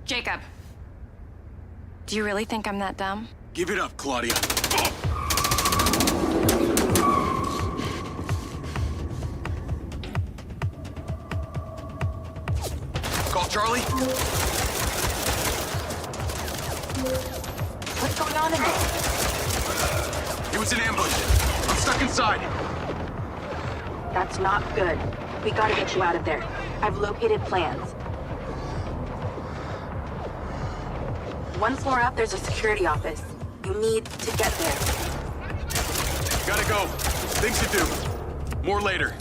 Jacob. Do you really think I'm that dumb? Give it up, Claudia. Call Charlie. What's going on in there? It was an ambush. I'm stuck inside. That's not good. We gotta get you out of there. I've located plans. One floor up, there's a security office. You need to get there. Gotta go. Things to do. More later.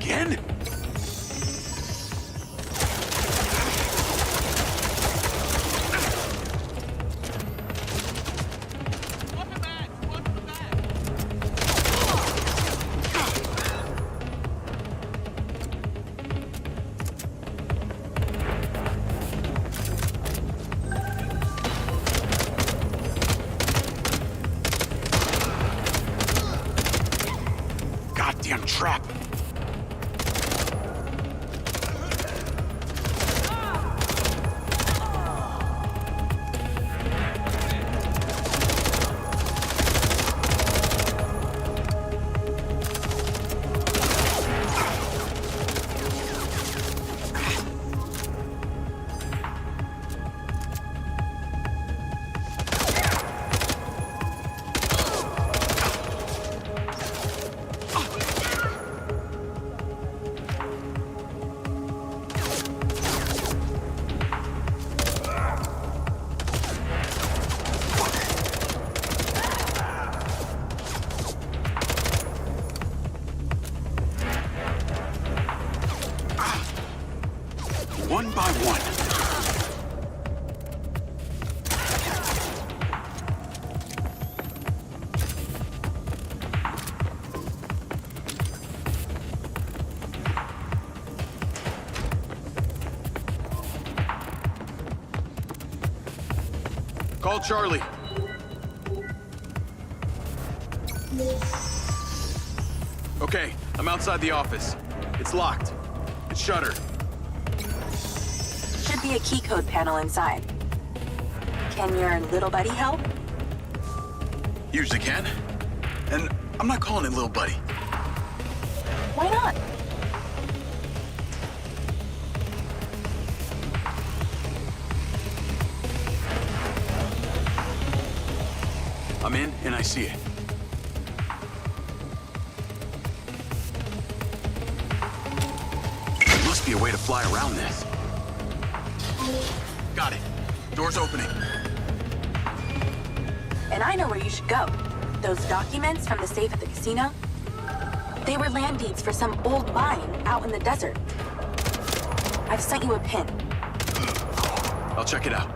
Again? Goddamn trap. One by one. Call Charlie. Okay, I'm outside the office. It's locked. It's shuttered. Should be a key code panel inside. Can your little buddy help? Usually can. And I'm not calling it little buddy. Why not? I'm in and I see it. There must be a way to fly around this. Got it. Door's opening. And I know where you should go. Those documents from the safe at the casino, they were land deeds for some old mine out in the desert. I've sent you a pin. I'll check it out.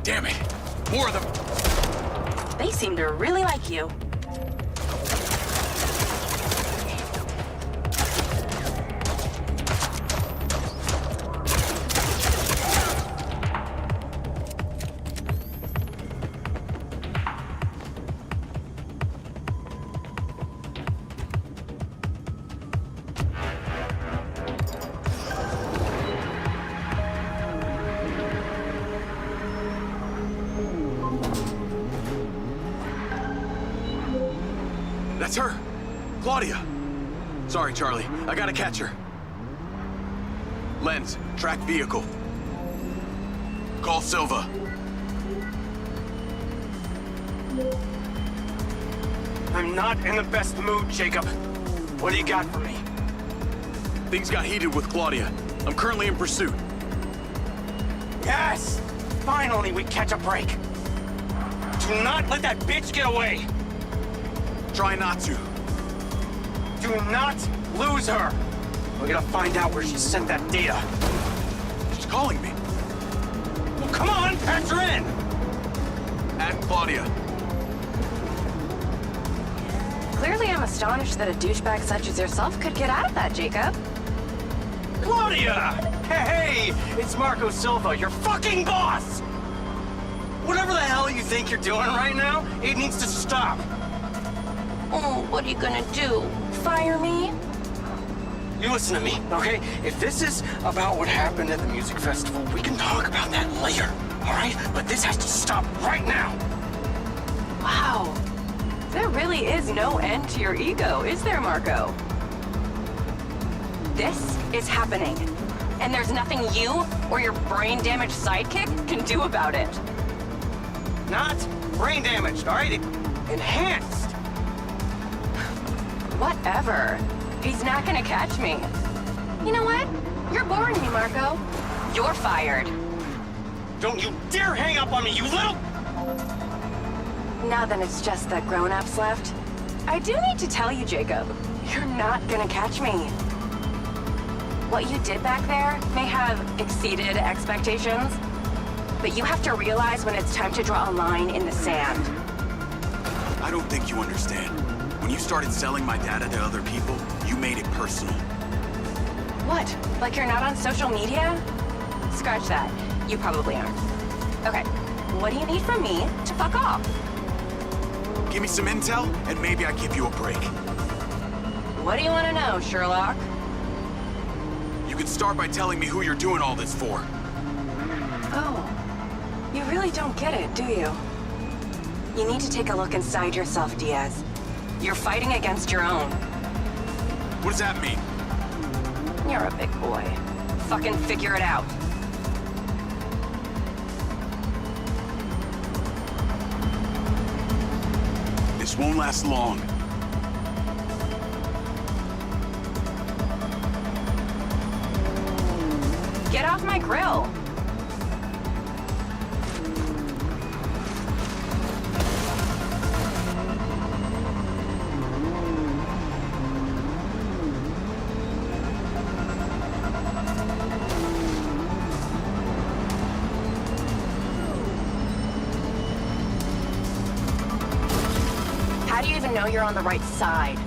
Damn it! More of them! They seem to really like you. That's her! Claudia! Sorry, Charlie. I gotta catch her. Lens, track vehicle. Call Silva. I'm not in the best mood, Jacob. What do you got for me? Things got heated with Claudia. I'm currently in pursuit. Yes! Finally, we catch a break. Do not let that bitch get away! Try not to. Do not lose her! We gotta find out where she sent that data. She's calling me. Well, come on, patch her in! And Claudia. Clearly, I'm astonished that a douchebag such as yourself could get out of that, Jacob. Claudia! Hey, it's Marco Silva, your fucking boss! Whatever the hell you think you're doing right now, it needs to stop. Oh, what are you gonna do? Fire me? You listen to me, okay? If this is about what happened at the music festival, we can talk about that later, all right? But this has to stop right now. Wow. There really is no end to your ego, is there, Marco? This is happening. And there's nothing you or your brain-damaged sidekick can do about it. Not brain damaged, all right? Enhanced. Whatever. He's not gonna catch me. You know what? You're boring me, Marco. You're fired. Don't you dare hang up on me, you little... Now then it's just the grown-ups left. I do need to tell you, Jacob, you're not gonna catch me. What you did back there may have exceeded expectations, but you have to realize when it's time to draw a line in the sand. I don't think you understand. When you started selling my data to other people, you made it personal. What? Like you're not on social media? Scratch that. You probably aren't. Okay, what do you need from me to fuck off? Give me some intel, and maybe I give you a break. What do you want to know, Sherlock? You can start by telling me who you're doing all this for. Oh, you really don't get it, do you? You need to take a look inside yourself, Diaz. You're fighting against your own. What does that mean? You're a big boy. Fucking figure it out. This won't last long. Get off my grill. How do you even know you're on the right side?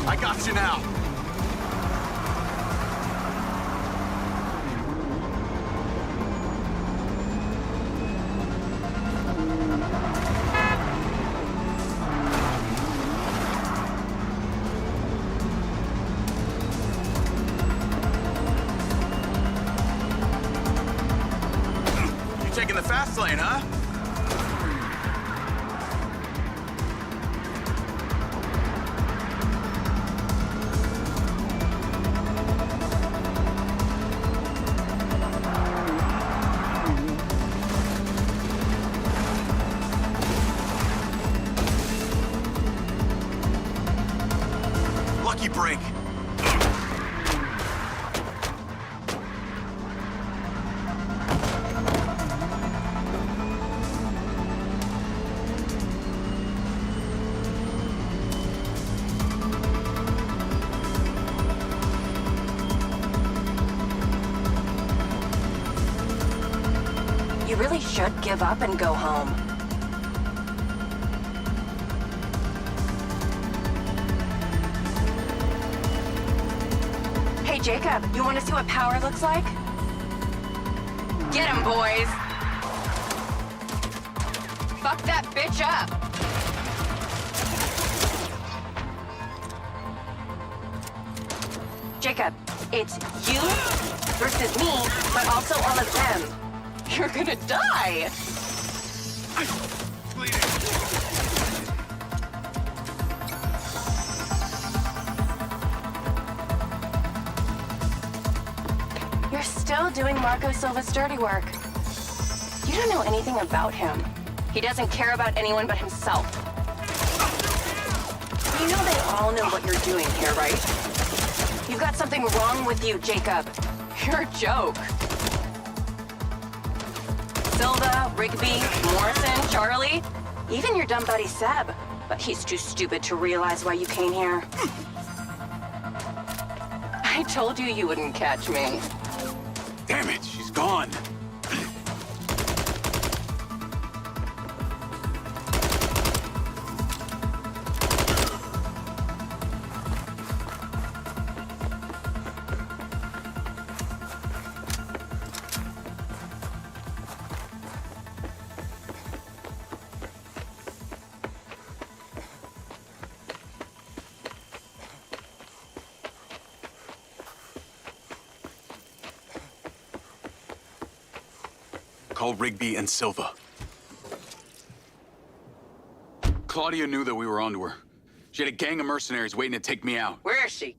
I got you now. You're taking the fast lane, huh? Lucky break. You really should give up and go home. Hey, Jacob, you want to see what power looks like? Get him, boys! Fuck that bitch up! Jacob, it's you versus me, but also all of them. You're gonna die! You're still doing Marco Silva's dirty work. You don't know anything about him. He doesn't care about anyone but himself. You know they all know what you're doing here, right? You've got something wrong with you, Jacob. You're a joke. Silva, Rigby, Morrison, Charlie, even your dumb buddy Seb. But he's too stupid to realize why you came here. I told you you wouldn't catch me. Damn it, she's gone. Call Rigby and Silva. Claudia knew that we were onto her. She had a gang of mercenaries waiting to take me out. Where is she?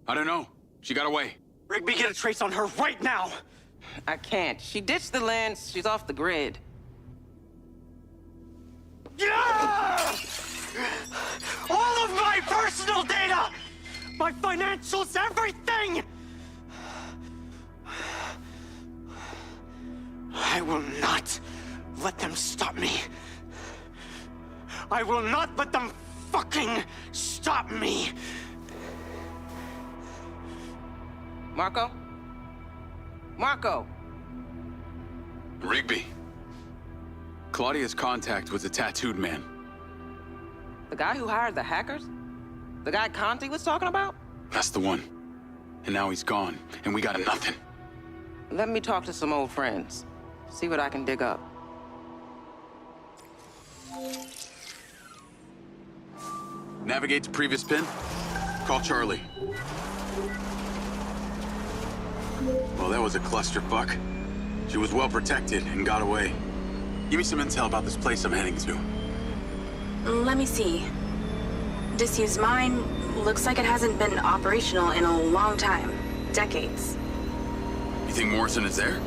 I don't know. She got away. Rigby, get a trace on her right now! I can't. She ditched the lens. She's off the grid. Yeah! All of my personal data! My financials, everything! I will not let them stop me. I will not let them fucking stop me. Marco? Marco! Rigby. Claudia's contact was a tattooed man. The guy who hired the hackers? The guy Conti was talking about? That's the one. And now he's gone, and we got nothing. Let me talk to some old friends. See what I can dig up. Navigate to previous pin. Call Charlie. Well, that was a clusterfuck. She was well protected and got away. Give me some intel about this place I'm heading to. Let me see. Disused mine looks like it hasn't been operational in a long time. Decades. You think Morrison is there?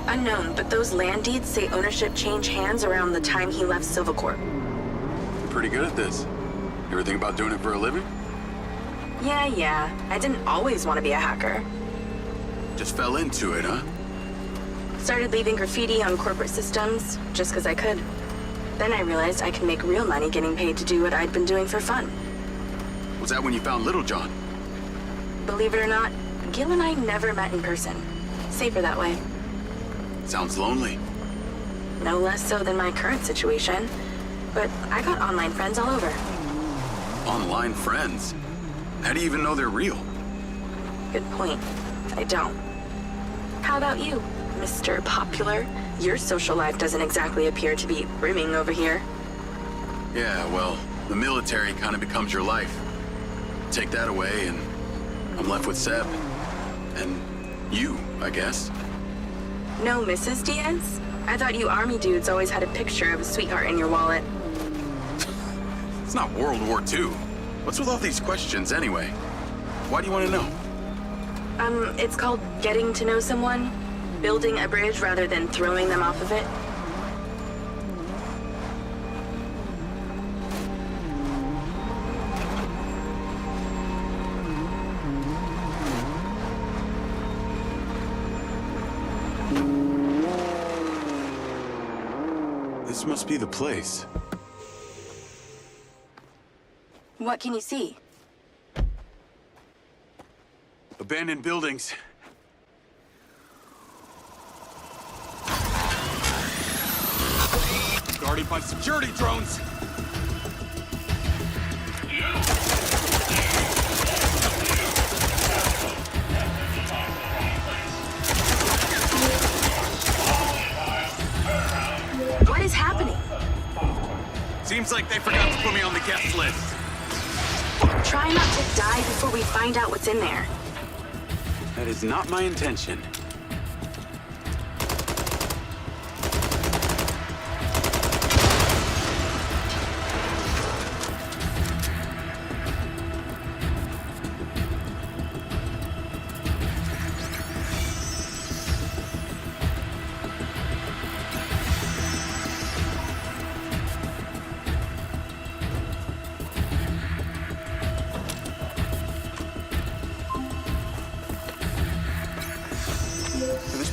Unknown, but those land deeds say ownership changed hands around the time he left Silvacorp. I'm pretty good at this. You ever think about doing it for a living? Yeah. I didn't always want to be a hacker. Just fell into it, huh? Started leaving graffiti on corporate systems, just because I could. Then I realized I could make real money getting paid to do what I'd been doing for fun. Was that when you found Little John? Believe it or not, Gil and I never met in person. Safer that way. Sounds lonely. No less so than my current situation. But I got online friends all over. Online friends? How do you even know they're real? Good point. I don't. How about you, Mr. Popular? Your social life doesn't exactly appear to be brimming over here. Yeah, well, the military kind of becomes your life. Take that away and I'm left with Seb. And you, I guess. No Mrs. Diaz? I thought you army dudes always had a picture of a sweetheart in your wallet. It's not World War II. What's with all these questions anyway? Why do you want to know? It's called getting to know someone. Building a bridge rather than throwing them off of it. This must be the place. What can you see? Abandoned buildings. Guarded by security drones. What is happening? Seems like they forgot to put me on the guest list. Try not to die before we find out what's in there. That is not my intention.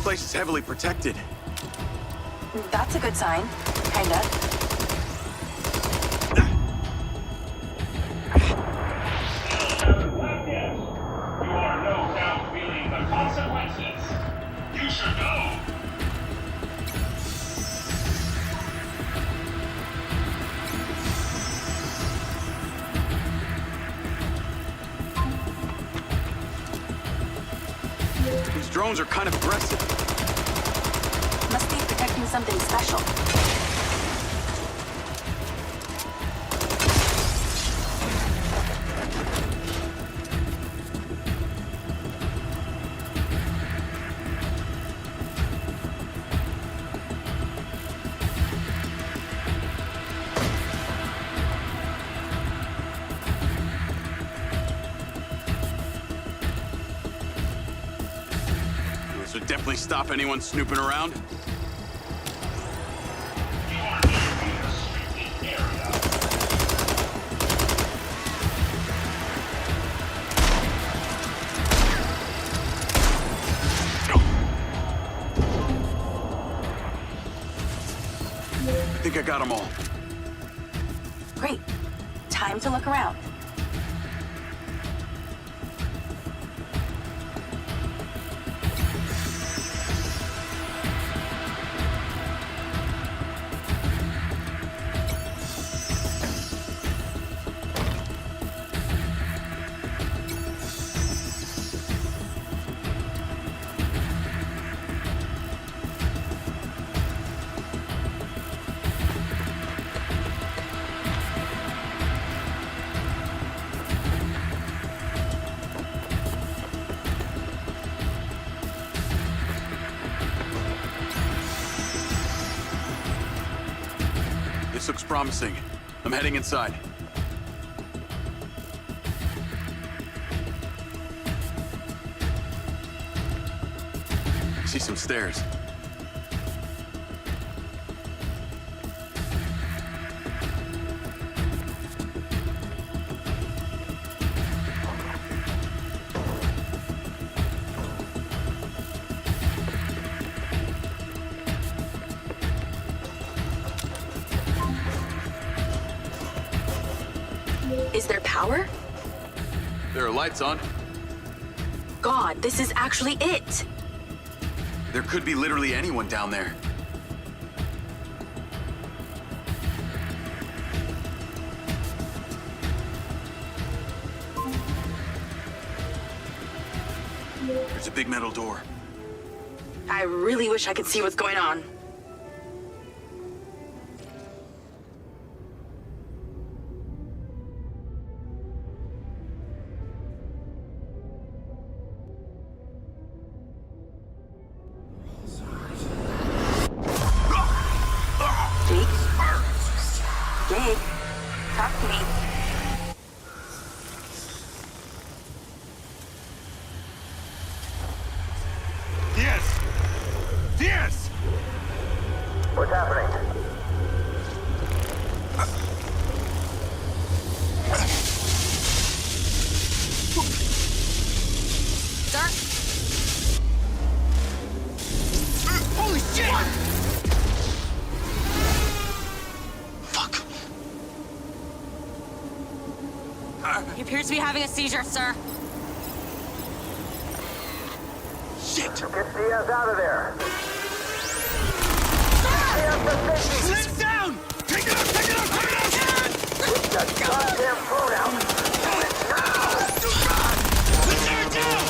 place is heavily protected. That's a good sign. Kinda. You are no doubt feeling the consequences. You should know. These drones are kind of aggressive. Must be protecting something special. This would definitely stop anyone snooping around. You are in a restricted area. I think I got them all. Great. Time to look around. This looks promising. I'm heading inside. I see some stairs. Is there power? There are lights on. God, this is actually it! There could be literally anyone down there. There's a big metal door. I really wish I could see what's going on. Jake, talk to me. Yes! Yes! What's happening? Holy shit! Fuck. He appears to be having a seizure, sir. Shit! Get Diaz out of there. Sit down! Take it out! Take it out! Take it out! Get the goddamn phone out. Tear it down!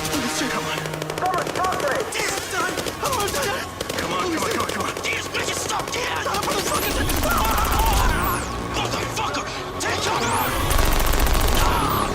Come on. Someone talk to me. Come on. Diaz, make it stop! Diaz! Motherfucker! Take cover! Come on.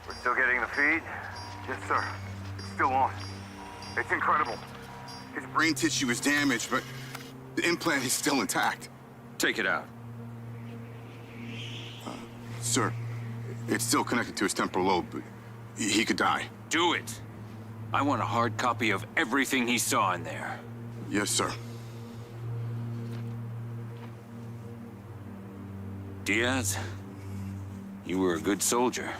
We're still getting the feed? Yes, sir. It's still on. It's incredible. His brain tissue is damaged, but the implant is still intact. Take it out. Sir, it's still connected to his temporal lobe, but he could die. Do it. I want a hard copy of everything he saw in there. Yes, sir. Diaz, you were a good soldier.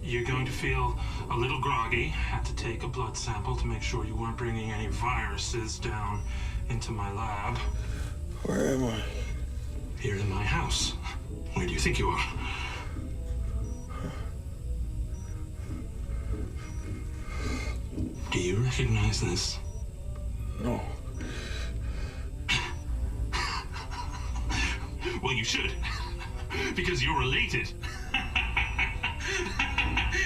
You're going to feel a little groggy. Had to take a blood sample to make sure you weren't bringing any viruses down into my lab. Where am I? Here in my house. Where do you think you are? Do you recognize this? No. Well, you should. Because you're related.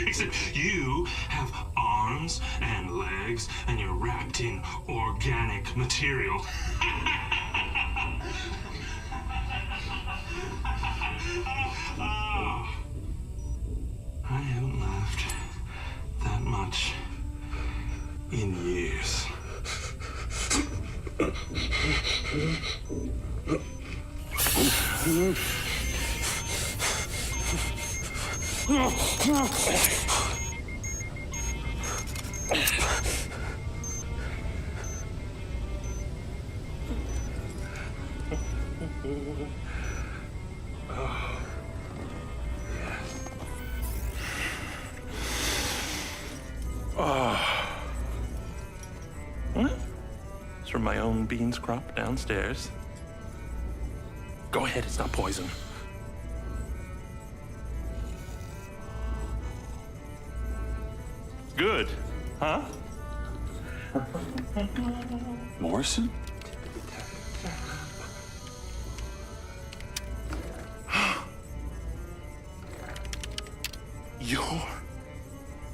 Except you have arms and legs, and you're wrapped in organic material. I haven't laughed that much in years. It's from my own beans crop downstairs. Go ahead, it's not poison. Good, huh? Morrison? Your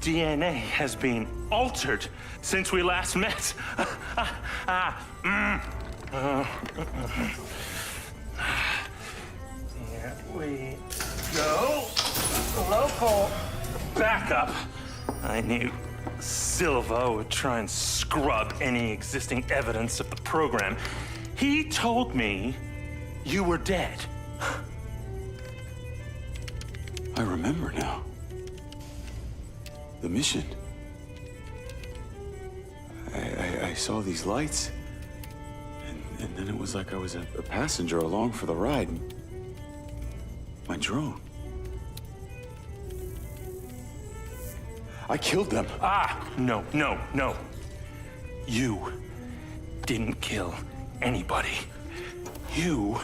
DNA has been altered since we last met. Here we go. Local backup. I knew Silva would try and scrub any existing evidence of the program. He told me you were dead. I remember now. The mission. I saw these lights, and then it was like I was a passenger along for the ride. My drone. I killed them. No. You didn't kill anybody. You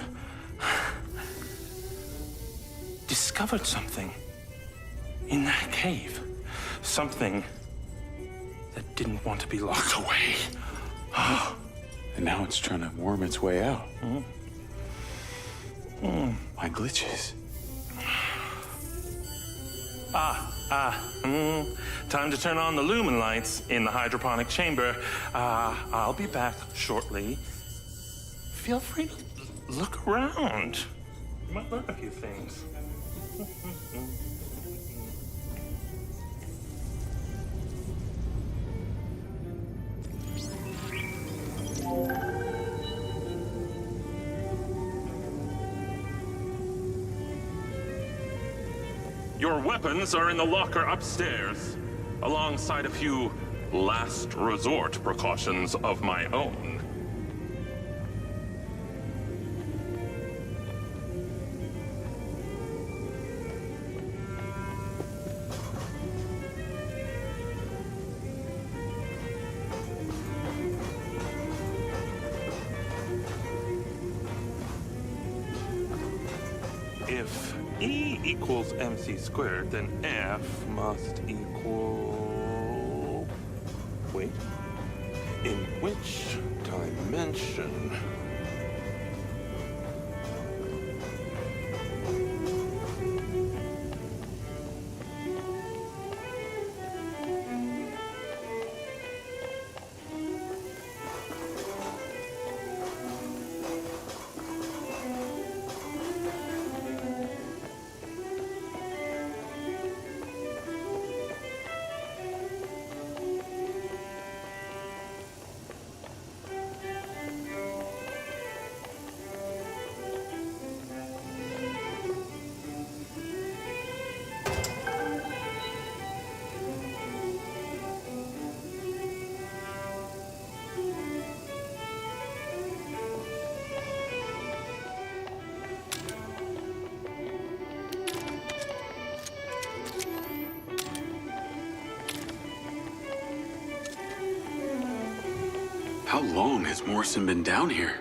discovered something in that cave. Something that didn't want to be locked away. And now it's trying to worm its way out. My glitches. Time to turn on the lumen lights in the hydroponic chamber. I'll be back shortly. Feel free to look around. You might learn a few things. Your Your weapons are in the locker upstairs, alongside a few last resort precautions of my own. If E equals mc squared, then F must equal... Wait. In which dimension? How long has Morrison been down here?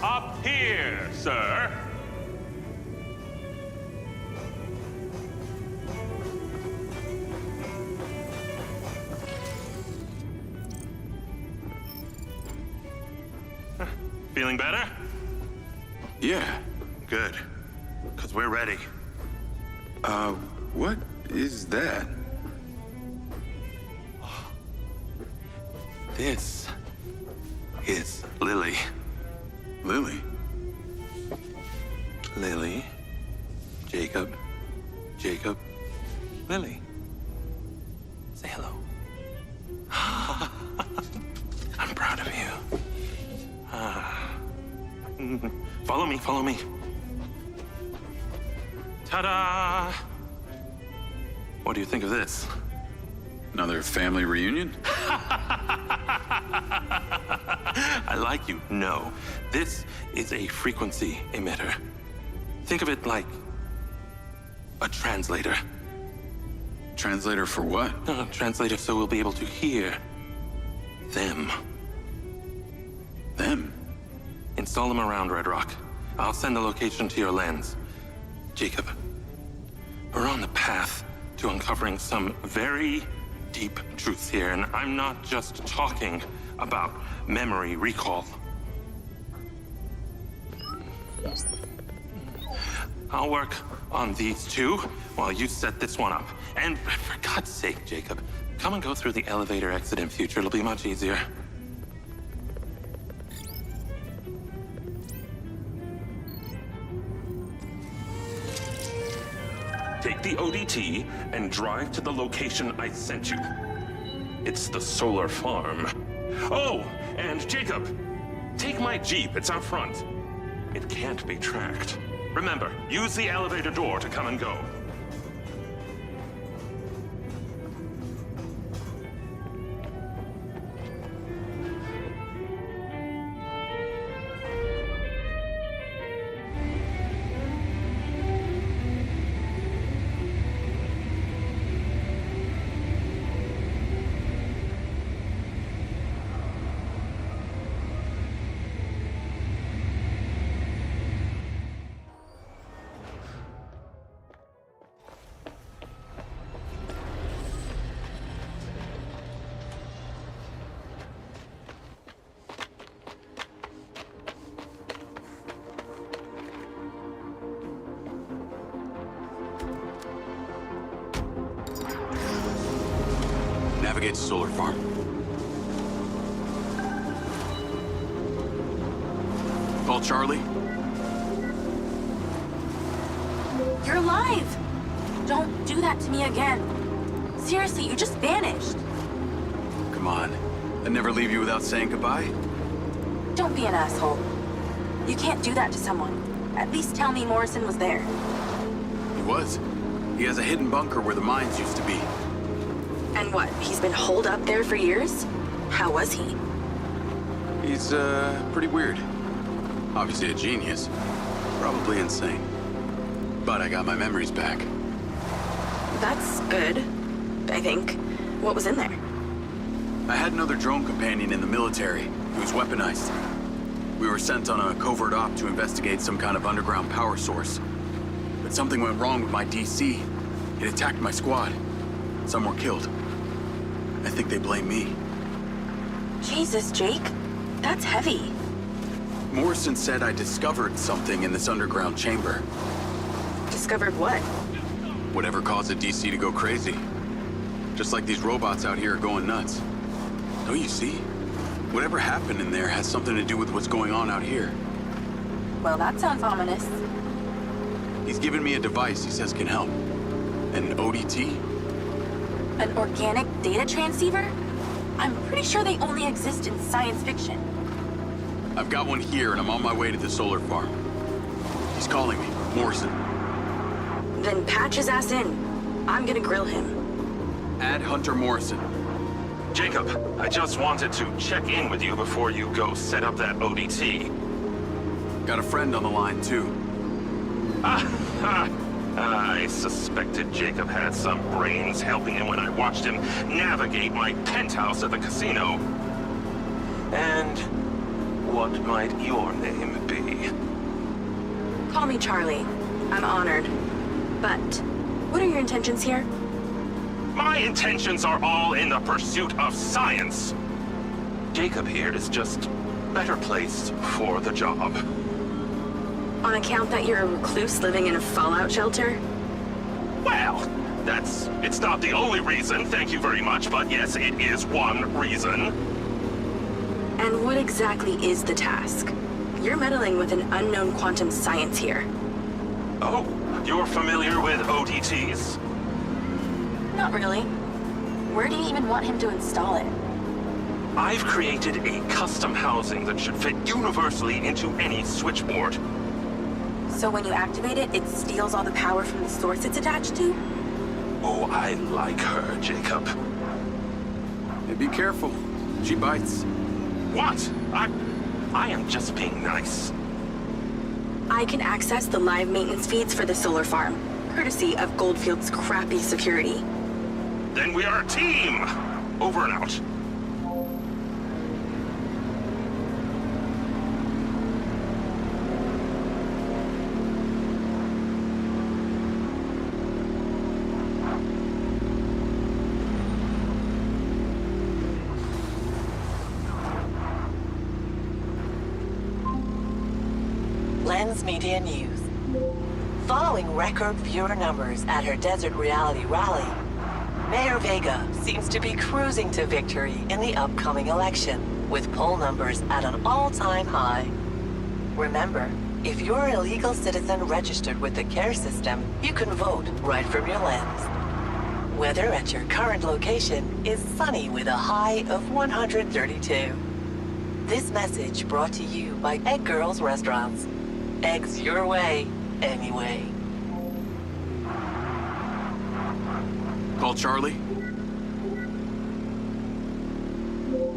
Up here, sir. Feeling better? Yeah. Good. Because we're ready. What is that? This is Lily. Lily? Lily. Jacob. Jacob. Lily. Say hello. I'm proud of you. Follow me, follow me. Ta-da! What do you think of this? Another family reunion? I like you. No. This is a frequency emitter. Think of it like a translator. Translator for what? Translator so we'll be able to hear them. Them? Install them around Red Rock. I'll send the location to your lens. Jacob, we're on the path to uncovering some very deep truths here, and I'm not just talking about memory recall. I'll work on these two while you set this one up. And for God's sake, Jacob, come and go through the elevator exit in future. It'll be much easier. Take the ODT and drive to the location I sent you. It's the solar farm. Oh, and Jacob, take my Jeep. It's out front. It can't be tracked. Remember, use the elevator door to come and go. Navigate to solar farm. Call Charlie. You're alive! Don't do that to me again. Seriously, you just vanished. Come on. I'd never leave you without saying goodbye. Don't be an asshole. You can't do that to someone. At least tell me Morrison was there. He was. He has a hidden bunker where the mines used to be. And what, he's been holed up there for years? How was he? He's, pretty weird. Obviously a genius. Probably insane. But I got my memories back. That's good, I think. What was in there? I had another drone companion in the military. He was weaponized. We were sent on a covert op to investigate some kind of underground power source. But something went wrong with my DC. It attacked my squad. Some were killed. I think they blame me. Jesus, Jake. That's heavy. Morrison said I discovered something in this underground chamber. Discovered what? Whatever caused the DC to go crazy. Just like these robots out here are going nuts. Don't you see? Whatever happened in there has something to do with what's going on out here. Well, that sounds ominous. He's given me a device he says can help. An ODT? An organic data transceiver? I'm pretty sure they only exist in science fiction. I've got one here and I'm on my way to the solar farm. He's calling me, Morrison. Then patch his ass in. I'm gonna grill him. Add Hunter Morrison. Jacob, I just wanted to check in with you before you go set up that ODT. Got a friend on the line, too. I suspected Jacob had some brains helping him when I watched him navigate my penthouse at the casino. And what might your name be? Call me Charlie. I'm honored. But what are your intentions here? My intentions are all in the pursuit of science. Jacob here is just better placed for the job. On account that you're a recluse living in a fallout shelter? Well, it's not the only reason, thank you very much, but yes, it is one reason. And what exactly is the task? You're meddling with an unknown quantum science here. Oh, you're familiar with ODTs? Not really. Where do you even want him to install it? I've created a custom housing that should fit universally into any switchboard. So when you activate it, it steals all the power from the source it's attached to? Oh, I like her, Jacob. Hey, be careful. She bites. What? I am just being nice. I can access the live maintenance feeds for the solar farm, courtesy of Goldfield's crappy security. Then we are a team! Over and out. Lens Media News. Following record viewer numbers at her Desert Reality rally, Mayor Vega seems to be cruising to victory in the upcoming election, with poll numbers at an all-time high. Remember, if you're an illegal citizen registered with the CARE system, you can vote right from your lens. Weather at your current location is sunny with a high of 132. This message brought to you by Egg Girls Restaurants. Eggs your way, anyway. Call Charlie?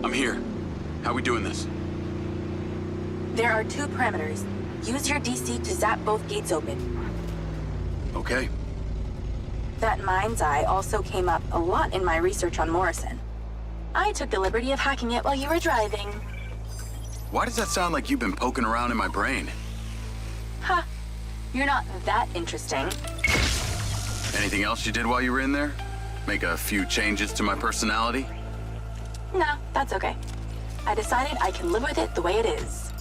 I'm here. How we doing this? There are 2 parameters. Use your DC to zap both gates open. Okay. That MindsEye also came up a lot in my research on Morrison. I took the liberty of hacking it while you were driving. Why does that sound like you've been poking around in my brain? Ha! You're not that interesting. Anything else you did while you were in there? Make a few changes to my personality? No, that's okay. I decided I can live with it the way it is.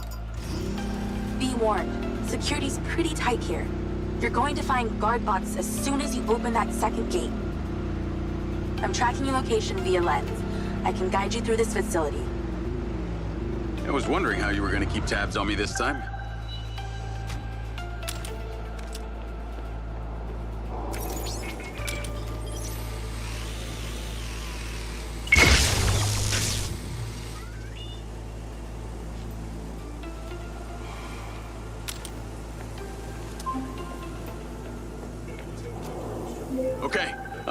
Be warned, security's pretty tight here. You're going to find guard bots as soon as you open that second gate. I'm tracking your location via lens. I can guide you through this facility. I was wondering how you were going to keep tabs on me this time.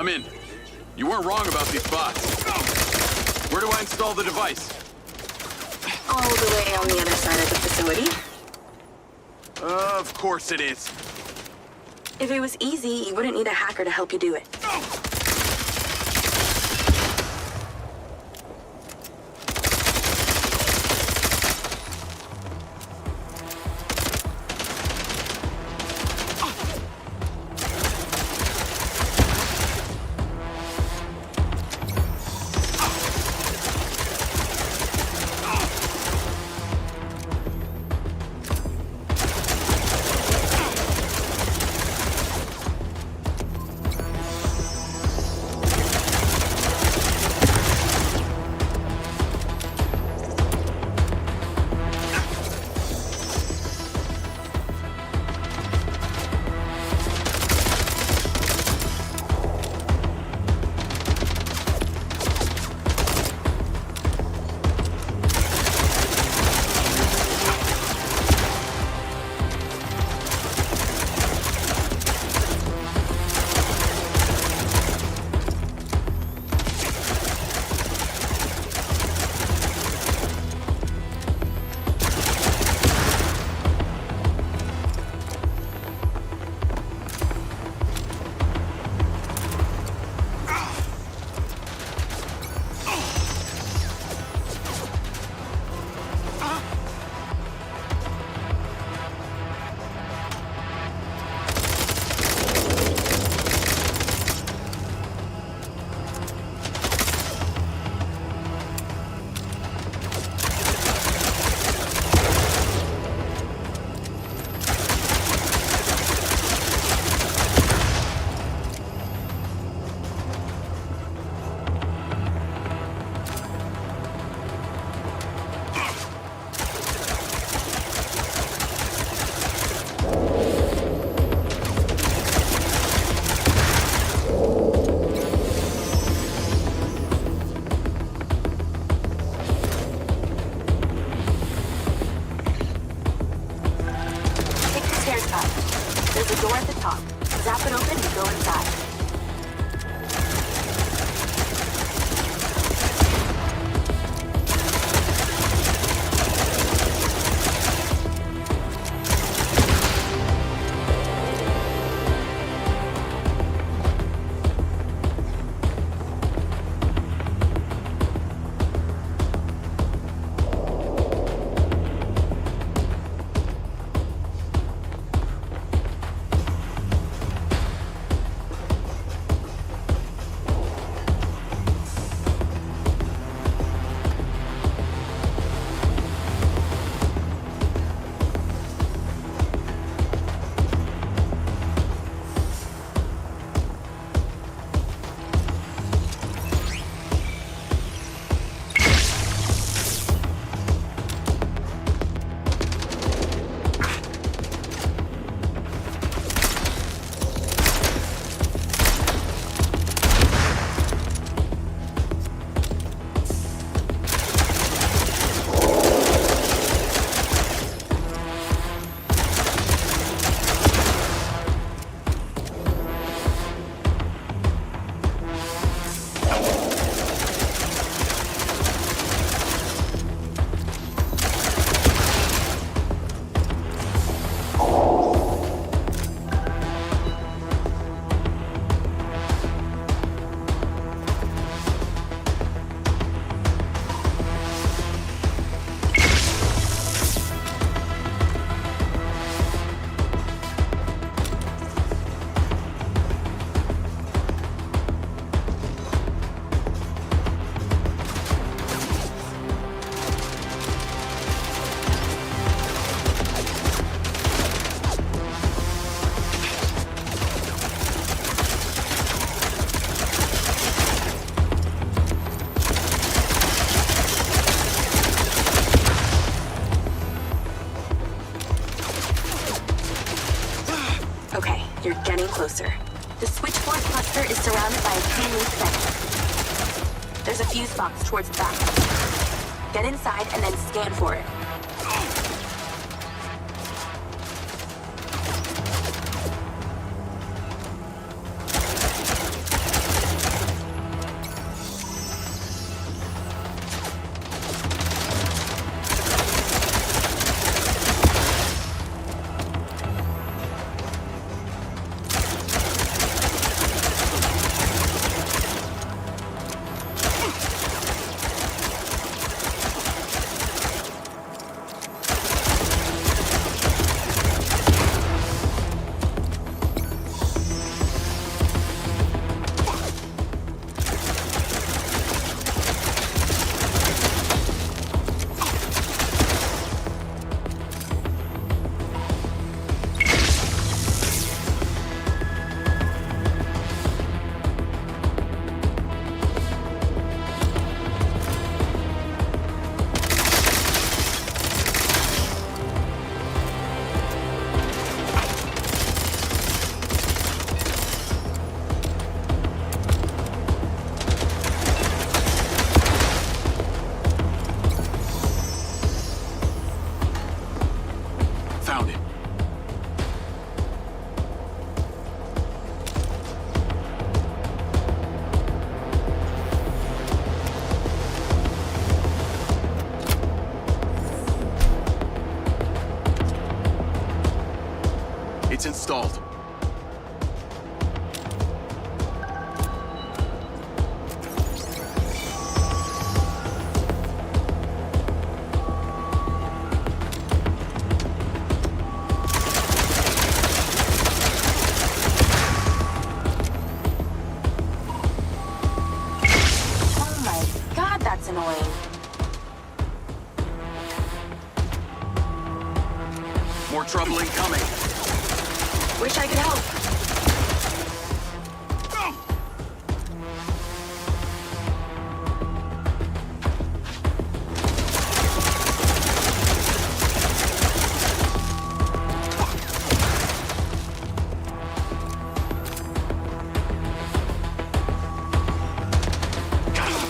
I'm in. You weren't wrong about these bots. Where do I install the device? All the way on the other side of the facility. Of course it is. If it was easy, you wouldn't need a hacker to help you do it. There's a door at the top. Zap it open and go inside. Okay, you're getting closer. The switchboard cluster is surrounded by a chain-link fence. There's a fuse box towards the back. Get inside and then scan for it. stalled. Oh my god, that's annoying. More trouble incoming. Wish I could help.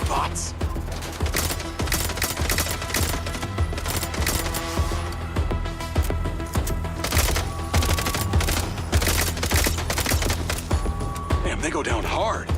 Bots. Damn, they go down hard.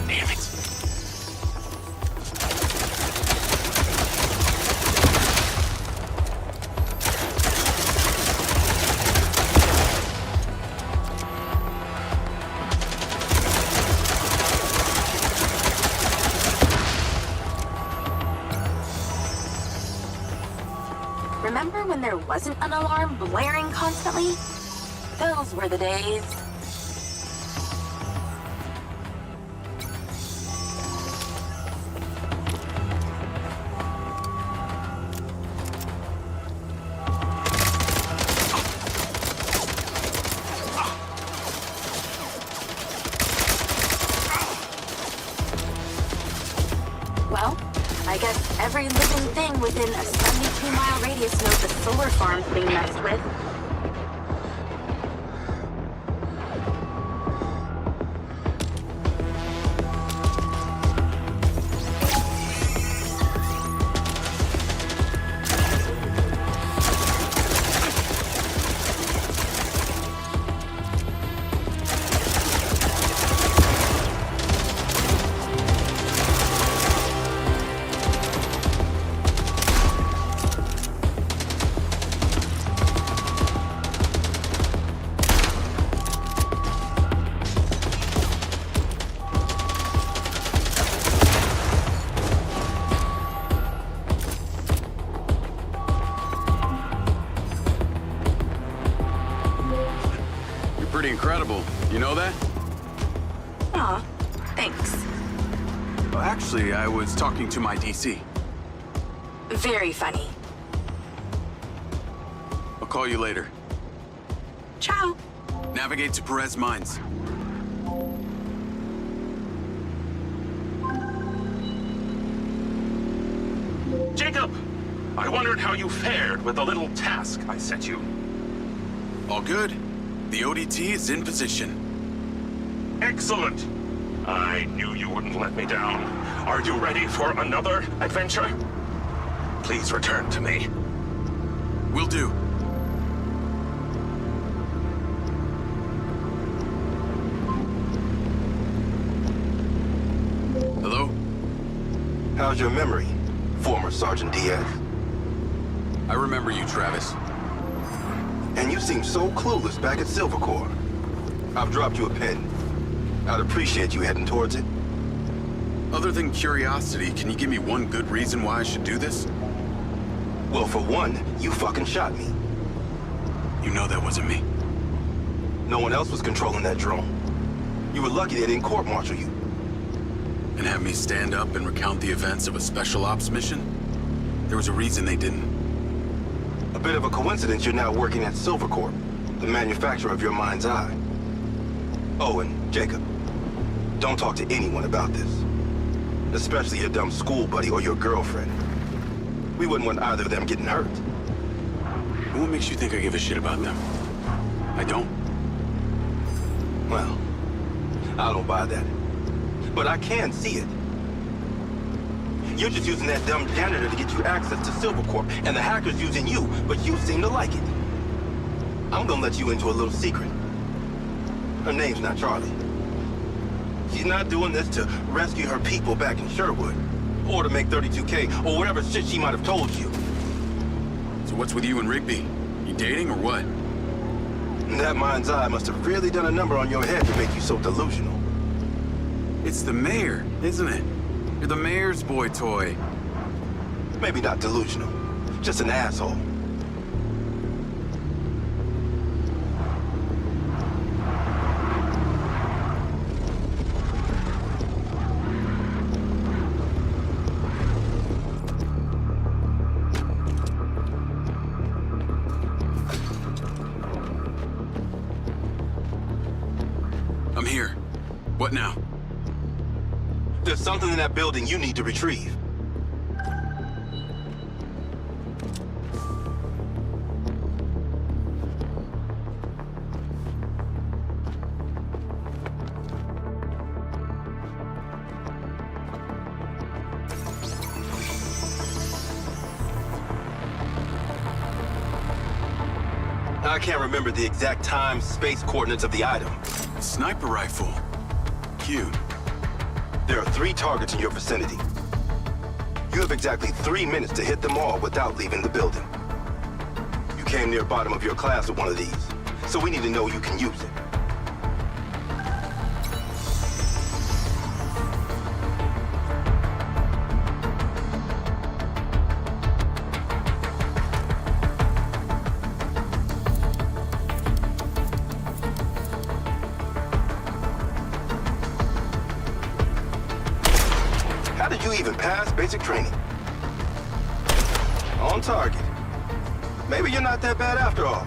Damn it. Remember when there wasn't an alarm blaring constantly? Those were the days. Well, I guess every living thing within a 72-mile radius knows the solar farm's being messed with. Pretty incredible. You know that? Aw, thanks. Well, actually, I was talking to my DC. Very funny. I'll call you later. Ciao. Navigate to Perez Mines. Jacob! I wondered how you fared with the little task I set you. All good. The ODT is in position. Excellent! I knew you wouldn't let me down. Are you ready for another adventure? Please return to me. Will do. Hello? How's your memory, former Sergeant Diaz? I remember you, Travis. And you seem so clueless back at Silver Corps. I've dropped you a pin. I'd appreciate you heading towards it. Other than curiosity, can you give me one good reason why I should do this? Well, for one, you fucking shot me. You know that wasn't me. No one else was controlling that drone. You were lucky they didn't court-martial you. And have me stand up and recount the events of a special ops mission? There was a reason they didn't. A bit of a coincidence you're now working at Silver Corp, the manufacturer of your MindsEye. Oh, and Jacob, don't talk to anyone about this. Especially your dumb school buddy or your girlfriend. We wouldn't want either of them getting hurt. What makes you think I give a shit about them? I don't. Well, I don't buy that. But I can see it. You're just using that dumb janitor to get you access to Silvercorp, and the hacker's using you, but you seem to like it. I'm gonna let you into a little secret. Her name's not Charlie. She's not doing this to rescue her people back in Sherwood, or to make 32K, or whatever shit she might have told you. So what's with you and Rigby? You dating or what? That mind's eye must have really done a number on your head to make you so delusional. It's the mayor, isn't it? You're the mayor's boy toy. Maybe not delusional, just an asshole. I'm here. What now? There's something in that building you need to retrieve. I can't remember the exact time, space coordinates of the item. Sniper rifle. Cute. There are 3 targets in your vicinity. You have exactly 3 minutes to hit them all without leaving the building. You came near bottom of your class with one of these, so we need to know you can use it. How did you even pass basic training? On target. Maybe you're not that bad after all.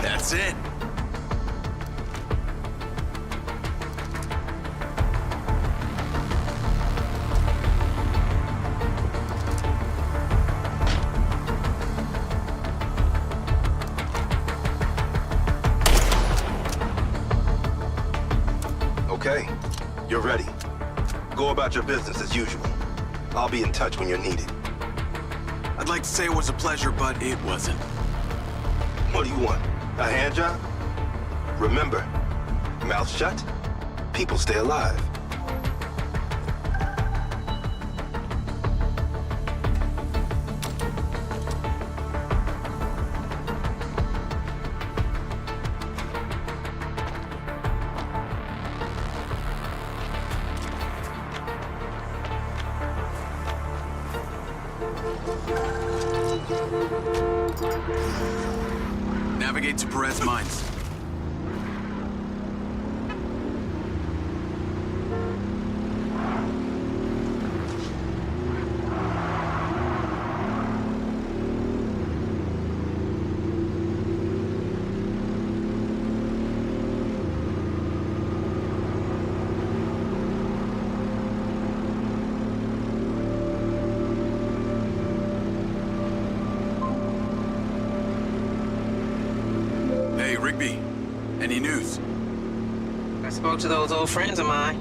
That's it. Okay, you're ready. Go about your business as usual. I'll be in touch when you're needed. I'd like to say it was a pleasure, but it wasn't. What do you want? A hand job? Remember, mouth shut, people stay alive. Navigate to Perez Mines. Hey, Rigby. Any news? I spoke to those old friends of mine.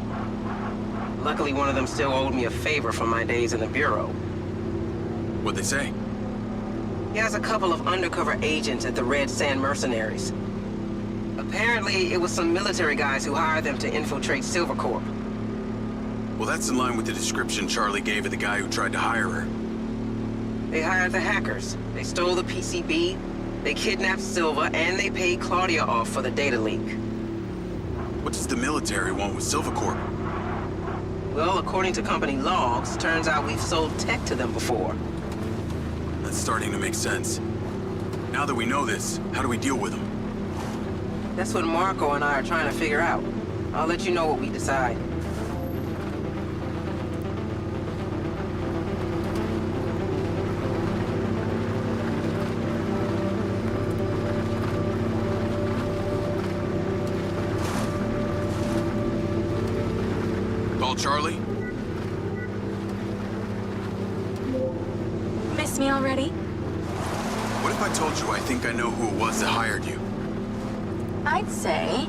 Luckily, one of them still owed me a favor from my days in the Bureau. What'd they say? He has a couple of undercover agents at the Red Sand Mercenaries. Apparently, it was some military guys who hired them to infiltrate Silvercorp. Well, that's in line with the description Charlie gave of the guy who tried to hire her. They hired the hackers. They stole the PCB, they kidnapped Silva, and they paid Claudia off for the data leak. What does the military want with Silvercorp? Well, according to company logs, turns out we've sold tech to them before. That's starting to make sense. Now that we know this, how do we deal with them? That's what Marco and I are trying to figure out. I'll let you know what we decide. Call Charlie? Miss me already? What if I told you I think I know who it was that hired you? I'd say,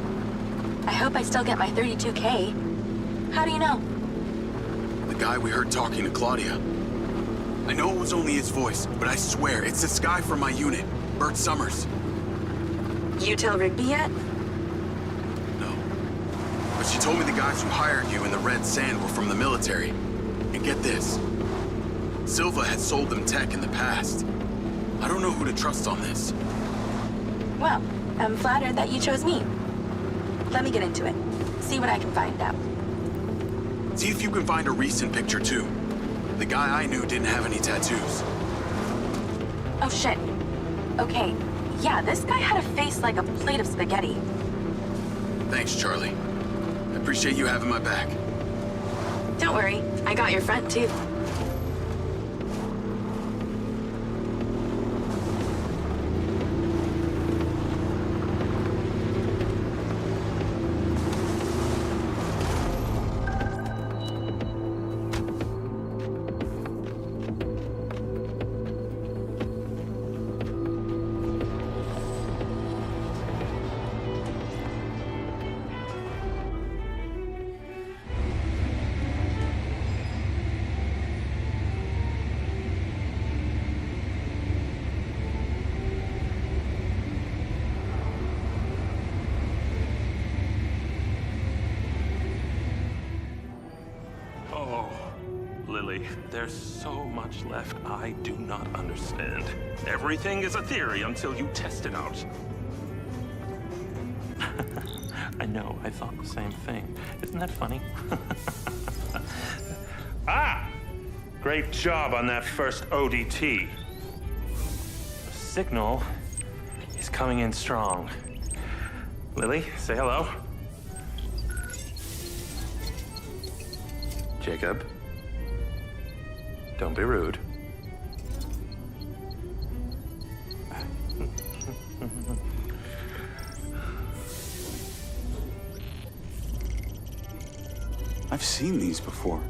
I hope I still get my 32K. How do you know? The guy we heard talking to Claudia. I know it was only his voice, but I swear it's this guy from my unit, Bert Summers. You tell Rigby yet? No. But she told me the guys who hired you in the Red Sand were from the military. And get this. Silva had sold them tech in the past. I don't know who to trust on this. Well, I'm flattered that you chose me. Let me get into it. See what I can find out. See if you can find a recent picture, too. The guy I knew didn't have any tattoos. Oh, shit. Okay. Yeah, this guy had a face like a plate of spaghetti. Thanks, Charlie. I appreciate you having my back. Don't worry. I got your front, too. Lily, there's so much left I do not understand. Everything is a theory until you test it out. I know, I thought the same thing. Isn't that funny? Ah! Great job on that first ODT. The signal is coming in strong. Lily, say hello. Jacob. Don't be rude. I've seen these before.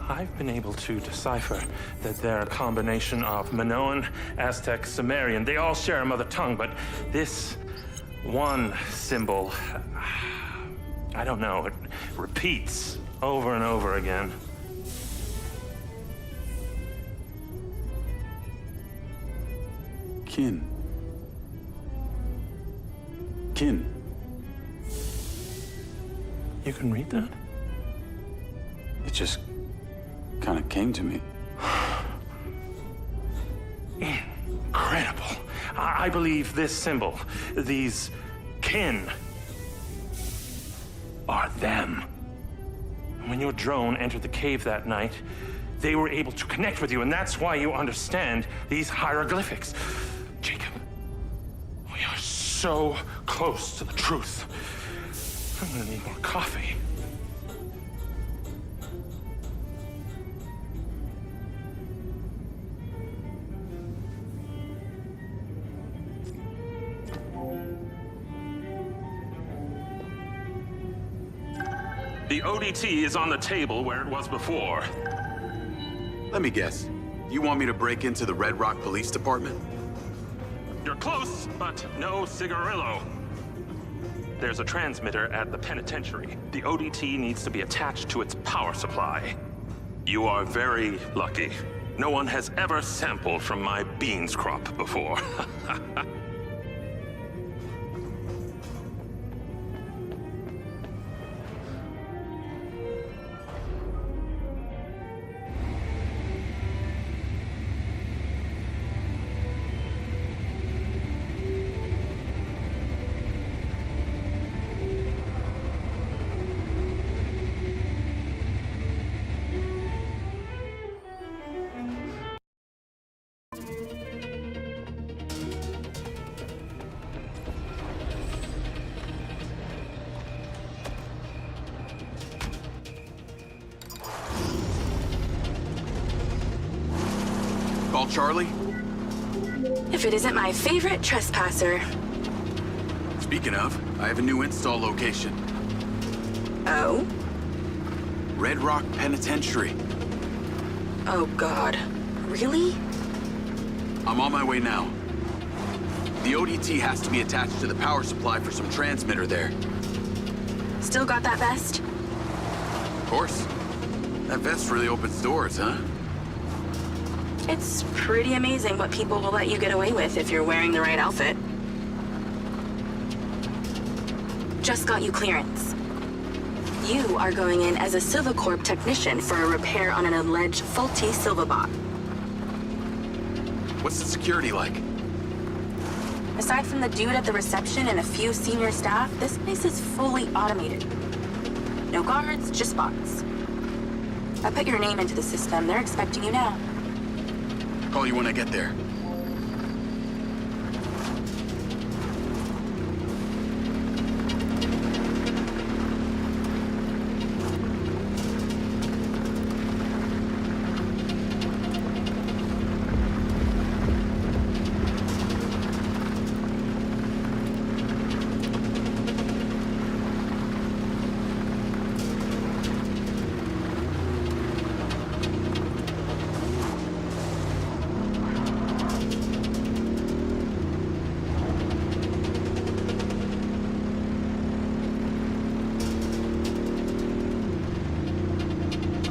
I've been able to decipher that they're a combination of Minoan, Aztec, Sumerian. They all share a mother tongue, but this one symbol, I don't know, it repeats over and over again. Kin. Kin. You can read that? It just kind of came to me. Incredible. I believe this symbol, these kin, are them. When your drone entered the cave that night, they were able to connect with you, and that's why you understand these hieroglyphics. Jacob, we are so close to the truth. I'm gonna need more coffee. The ODT is on the table where it was before. Let me guess. You want me to break into the Red Rock Police Department? You're close, but no cigarillo. There's a transmitter at the penitentiary. The ODT needs to be attached to its power supply. You are very lucky. No one has ever sampled from my beans crop before. Call Charlie? If it isn't my favorite trespasser. Speaking of, I have a new install location. Oh? Red Rock Penitentiary. Oh God. Really? I'm on my way now. The ODT has to be attached to the power supply for some transmitter there. Still got that vest? Of course. That vest really opens doors, huh? It's pretty amazing what people will let you get away with if you're wearing the right outfit. Just got you clearance. You are going in as a Silvacorp technician for a repair on an alleged faulty Silvabot. What's the security like? Aside from the dude at the reception and a few senior staff, this place is fully automated. No guards, just bots. I put your name into the system. They're expecting you now. Call you when I get there.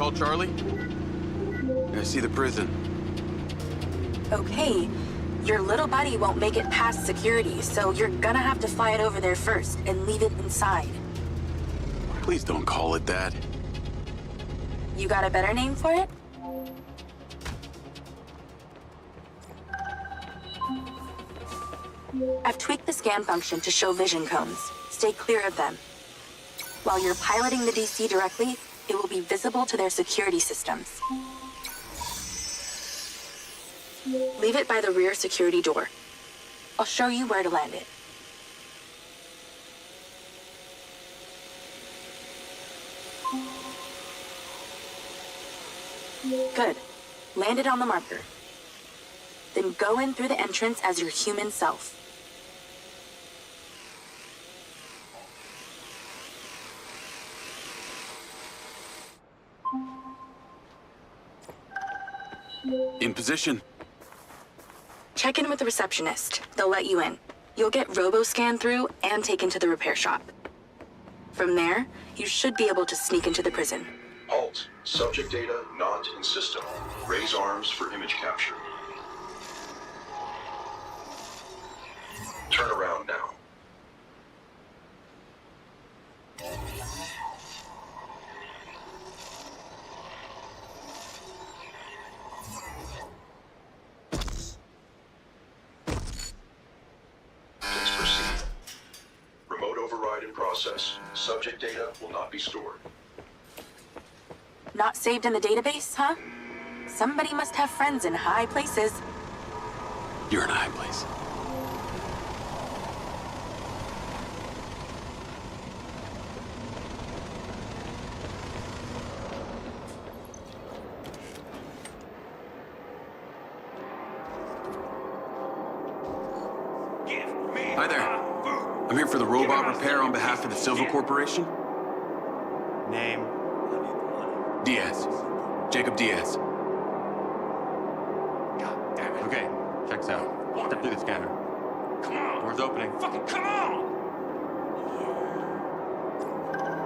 Call Charlie? I see the prison. Okay, your little buddy won't make it past security, so you're gonna have to fly it over there first and leave it inside. Please don't call it that. You got a better name for it? I've tweaked the scan function to show vision cones. Stay clear of them. While you're piloting the DC directly, it will be visible to their security systems. Leave it by the rear security door. I'll show you where to land it. Good. Land it on the marker. Then go in through the entrance as your human self. In position. Check in with the receptionist. They'll let you in. You'll get robo-scanned through and taken to the repair shop. From there, you should be able to sneak into the prison. Halt. Subject data not in system. Raise arms for image capture. Turn around now. Please proceed. Remote override in process. Subject data will not be stored. Not saved in the database, huh? Somebody must have friends in high places. You're in a high place. Hi there. I'm here for the robot repair on behalf of the Silva Corporation. Name? Diaz. Jacob Diaz. God damn it. Okay, checks out. Step through the scanner. Come on! Door's opening. Fucking come on!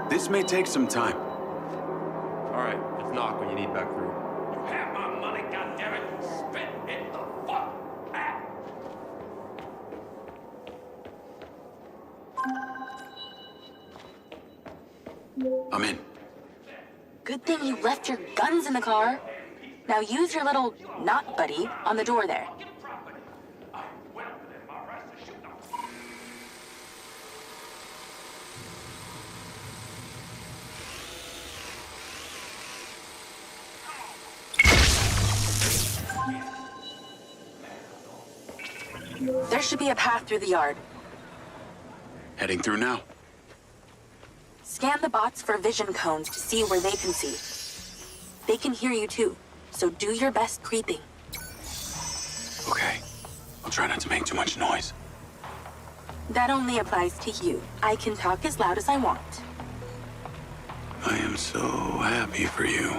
This may take some time. All right, just knock when you need back through. You have my money, goddammit! Spit it the fuck out! I'm in. Good thing you left your guns in the car. Now use your little not buddy on the door there. There should be a path through the yard. Heading through now. Scan the bots for vision cones to see where they can see. They can hear you too, so do your best creeping. Okay. I'll try not to make too much noise. That only applies to you. I can talk as loud as I want. I am so happy for you.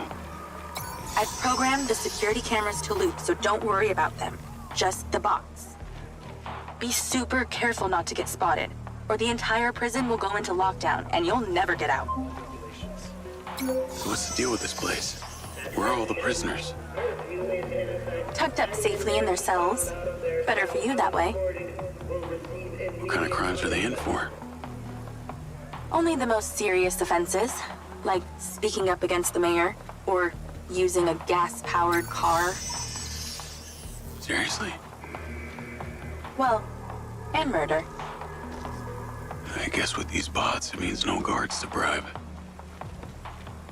I've programmed the security cameras to loop, so don't worry about them. Just the box. Be super careful not to get spotted, or the entire prison will go into lockdown and you'll never get out. So what's the deal with this place? Where are all the prisoners? Tucked up safely in their cells. Better for you that way. What kind of crimes are they in for? Only the most serious offenses, like speaking up against the mayor, or using a gas-powered car. Seriously? Well, and murder. I guess with these bots, it means no guards to bribe.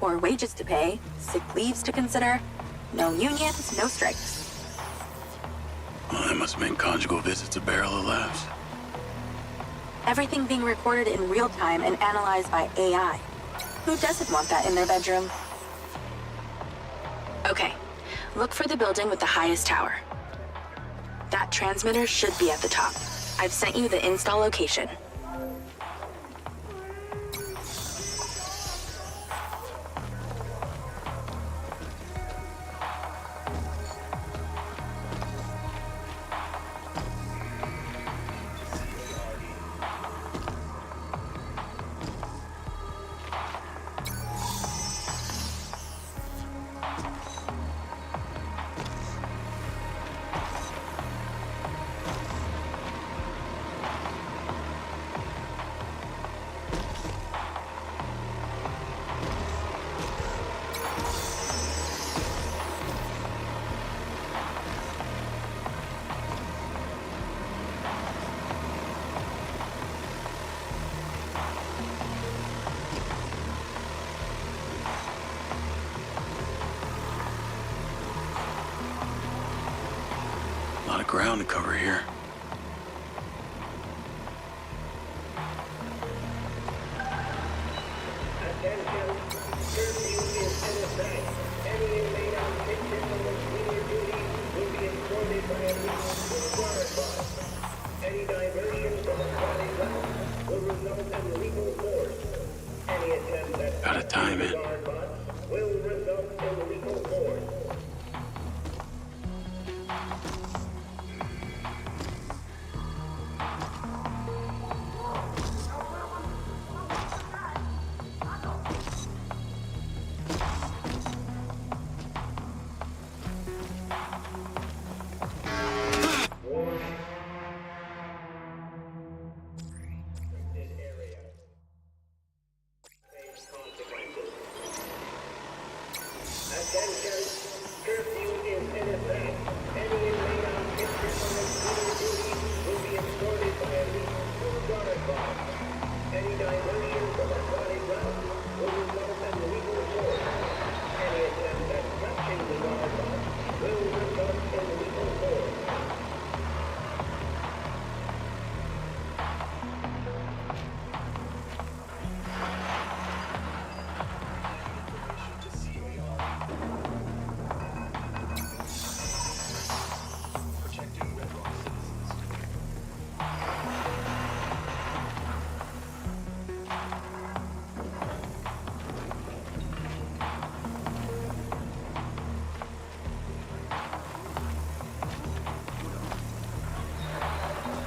Or wages to pay, sick leaves to consider, no unions, no strikes. Well, that must make conjugal visits a barrel of laughs. Everything being recorded in real time and analyzed by AI. Who doesn't want that in their bedroom? Okay, look for the building with the highest tower. That transmitter should be at the top. I've sent you the install location. A lot of ground to cover here. Any diversion from a body route will result in legal force. Any attempt at Gotta time it. will result in legal force.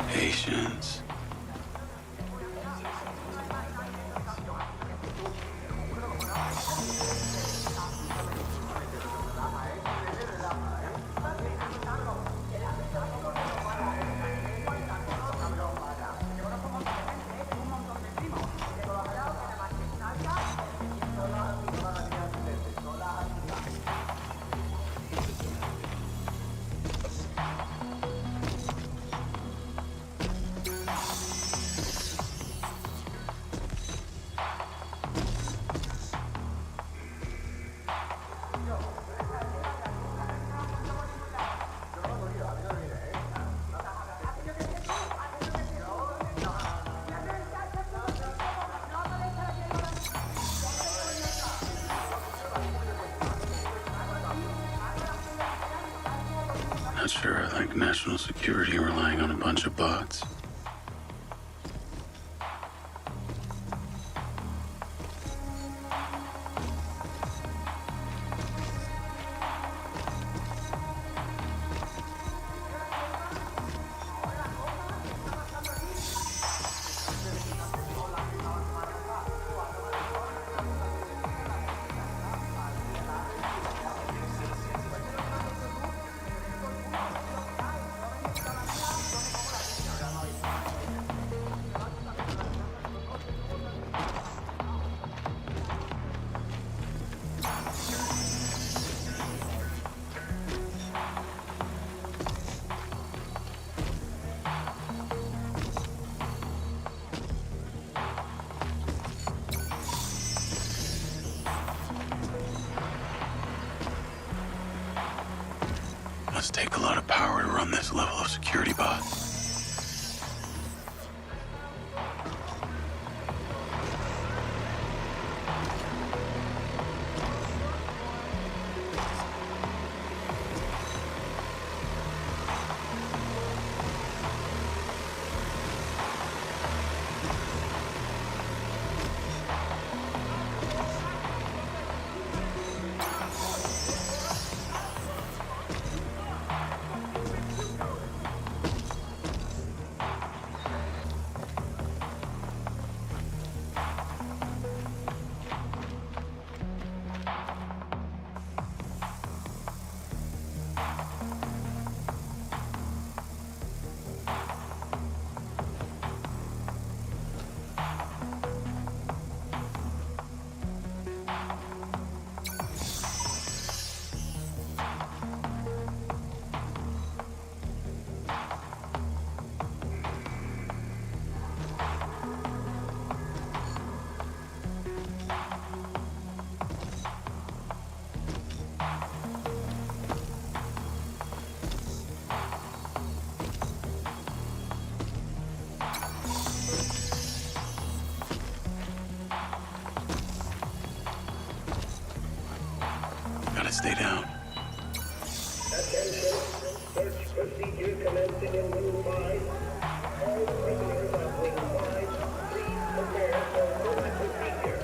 Patience. Not sure I like national security relying on a bunch of bots. Must take a lot of power to run this level of security, boss. Stay down. Attention. Search procedure commencing in Wing 5. All prisoners on Wing 5, please prepare for search procedure.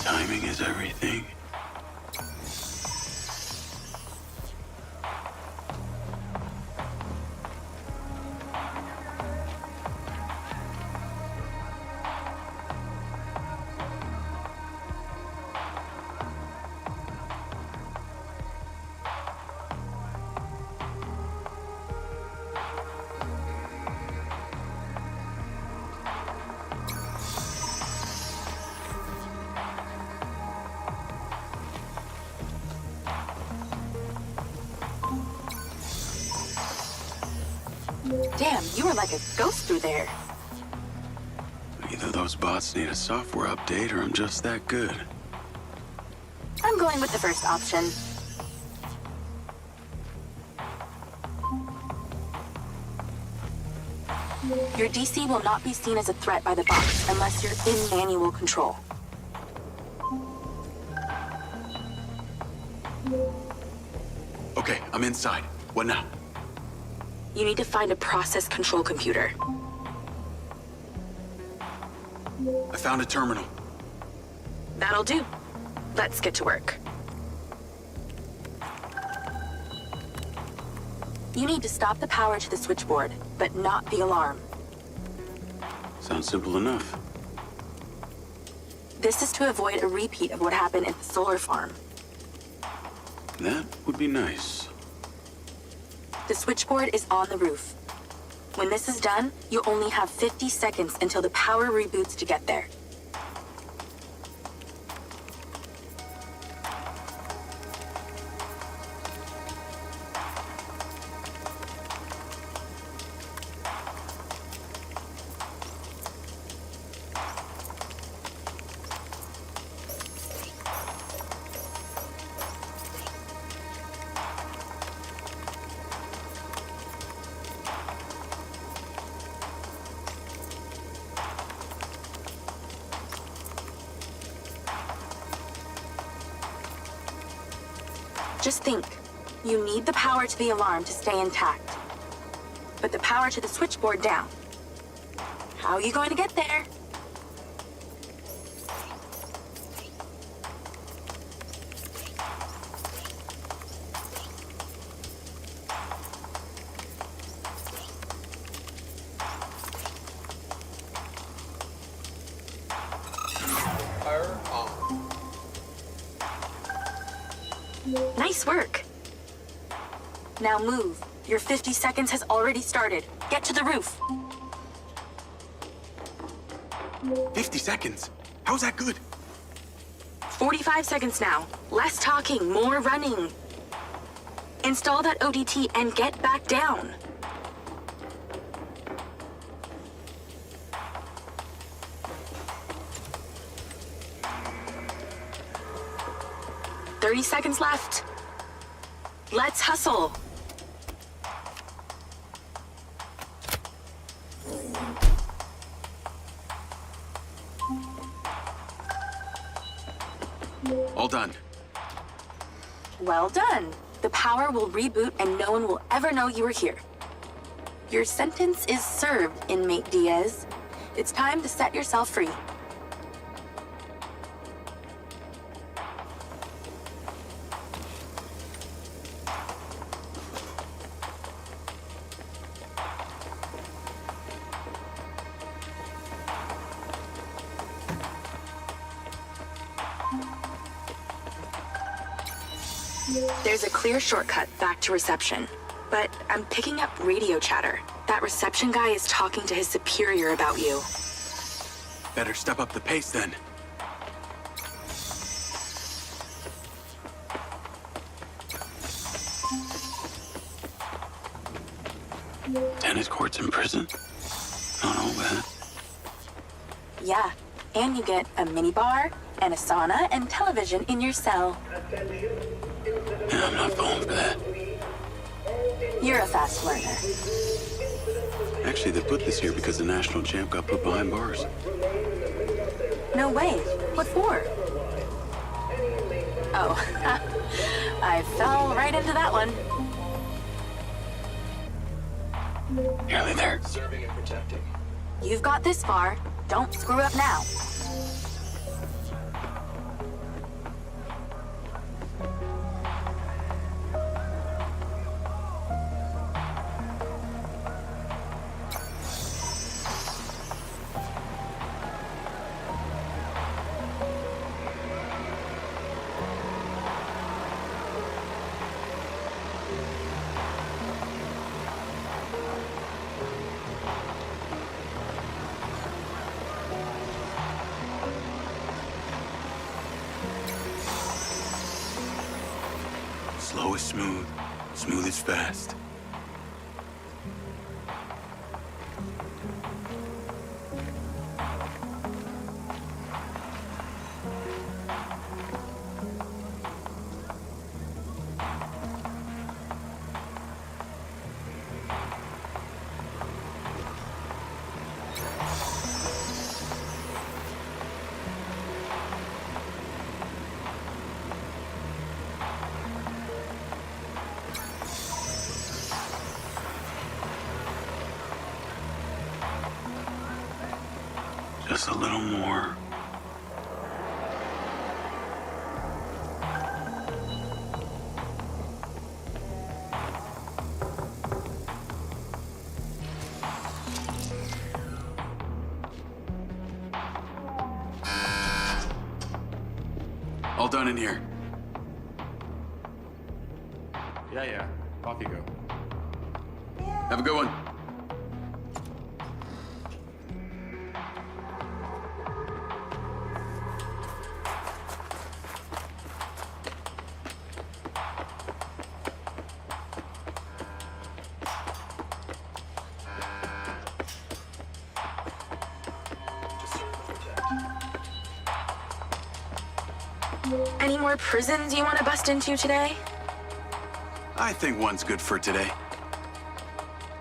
Timing is everything. Damn, you were like a ghost through there. Either those bots need a software update or I'm just that good. I'm going with the first option. Your DC will not be seen as a threat by the bots unless you're in manual control. Okay, I'm inside. What now? You need to find a process control computer. I found a terminal. That'll do. Let's get to work. You need to stop the power to the switchboard, but not the alarm. Sounds simple enough. This is to avoid a repeat of what happened at the solar farm. That would be nice. The switchboard is on the roof. When this is done, you only have 50 seconds until the power reboots to get there. Just think, you need the power to the alarm to stay intact, but the power to the switchboard down. How are you going to get there? Fire on. Nice work. Now move. Your 50 seconds has already started. Get to the roof. 50 seconds? How's that good? 45 seconds now. Less talking, more running. Install that ODT and get back down. "30 seconds left. Let's hustle. All done. Well done. The power will reboot and no one will ever know you were here. Your sentence is served, inmate Diaz. It's time to set yourself free. There's a clear shortcut back to reception, but I'm picking up radio chatter. That reception guy is talking to his superior about you. Better step up the pace then. Tennis courts in prison? Not all bad. Yeah, and you get a minibar and a sauna and television in your cell. Yeah, I'm not falling for that. You're a fast learner. Actually, they put this here because the national champ got put behind bars. No way. What for? Oh, I fell right into that one. Nearly there. Serving and protecting. You've got this far. Don't screw up now. Slow is smooth, smooth is fast. Just a little more. All done in here. Yeah. Off you go. Have a good one. Any more prisons you want to bust into today? I think one's good for today.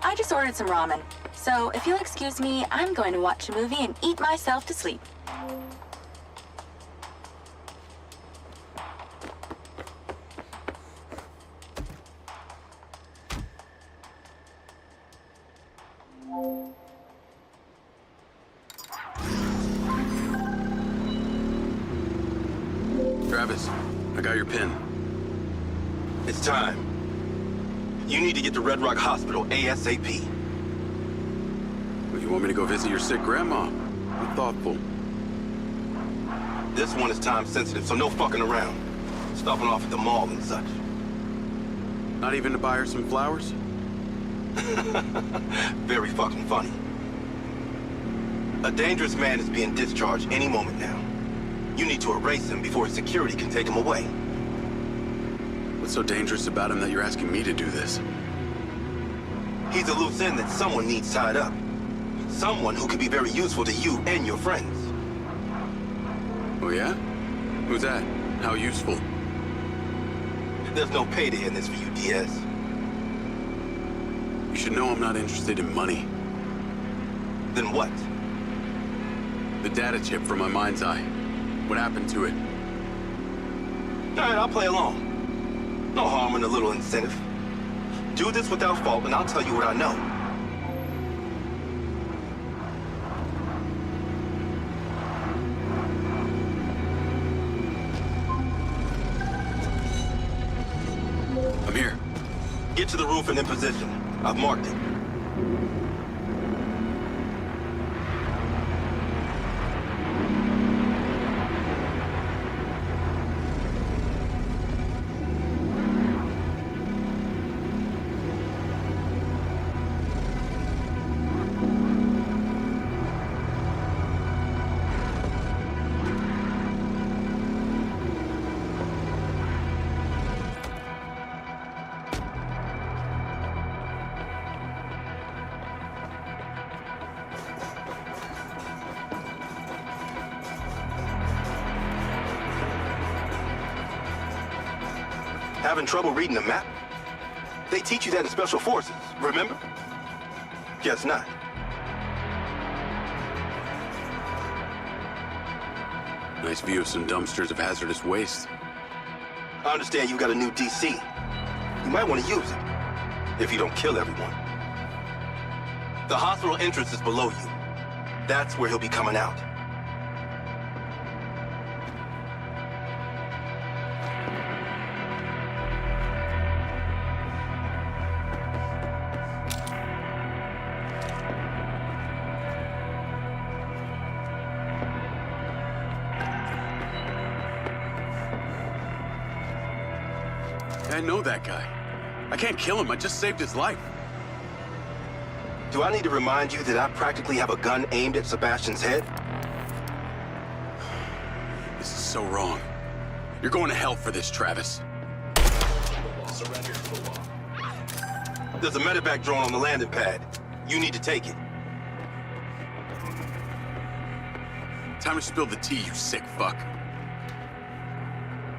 I just ordered some ramen. So if you'll excuse me, I'm going to watch a movie and eat myself to sleep. Travis, I got your pin. It's time. You need to get to Red Rock Hospital ASAP. Well, you want me to go visit your sick grandma? I'm thoughtful. This one is time sensitive, so no fucking around. Stopping off at the mall and such. Not even to buy her some flowers? Very fucking funny. A dangerous man is being discharged any moment now. You need to erase him before security can take him away. What's so dangerous about him that you're asking me to do this? He's a loose end that someone needs tied up. Someone who could be very useful to you and your friends. Oh yeah? Who's that? How useful? There's no payday in this for you, Diaz. You should know I'm not interested in money. Then what? The data chip from my MindsEye. What happened to it? All right, I'll play along. No harm in a little incentive. Do this without fault, and I'll tell you what I know. I'm here. Get to the roof and in position. I've marked it. Having trouble reading the map? They teach you that in Special Forces, remember? Guess not. Nice view of some dumpsters of hazardous waste. I understand you got a new DC. You might want to use it, if you don't kill everyone. The hospital entrance is below you. That's where he'll be coming out. I know that guy. I can't kill him. I just saved his life. Do I need to remind you that I practically have a gun aimed at Sebastian's head? This is so wrong. You're going to hell for this, Travis. There's a medevac drone on the landing pad. You need to take it. Time to spill the tea, you sick fuck.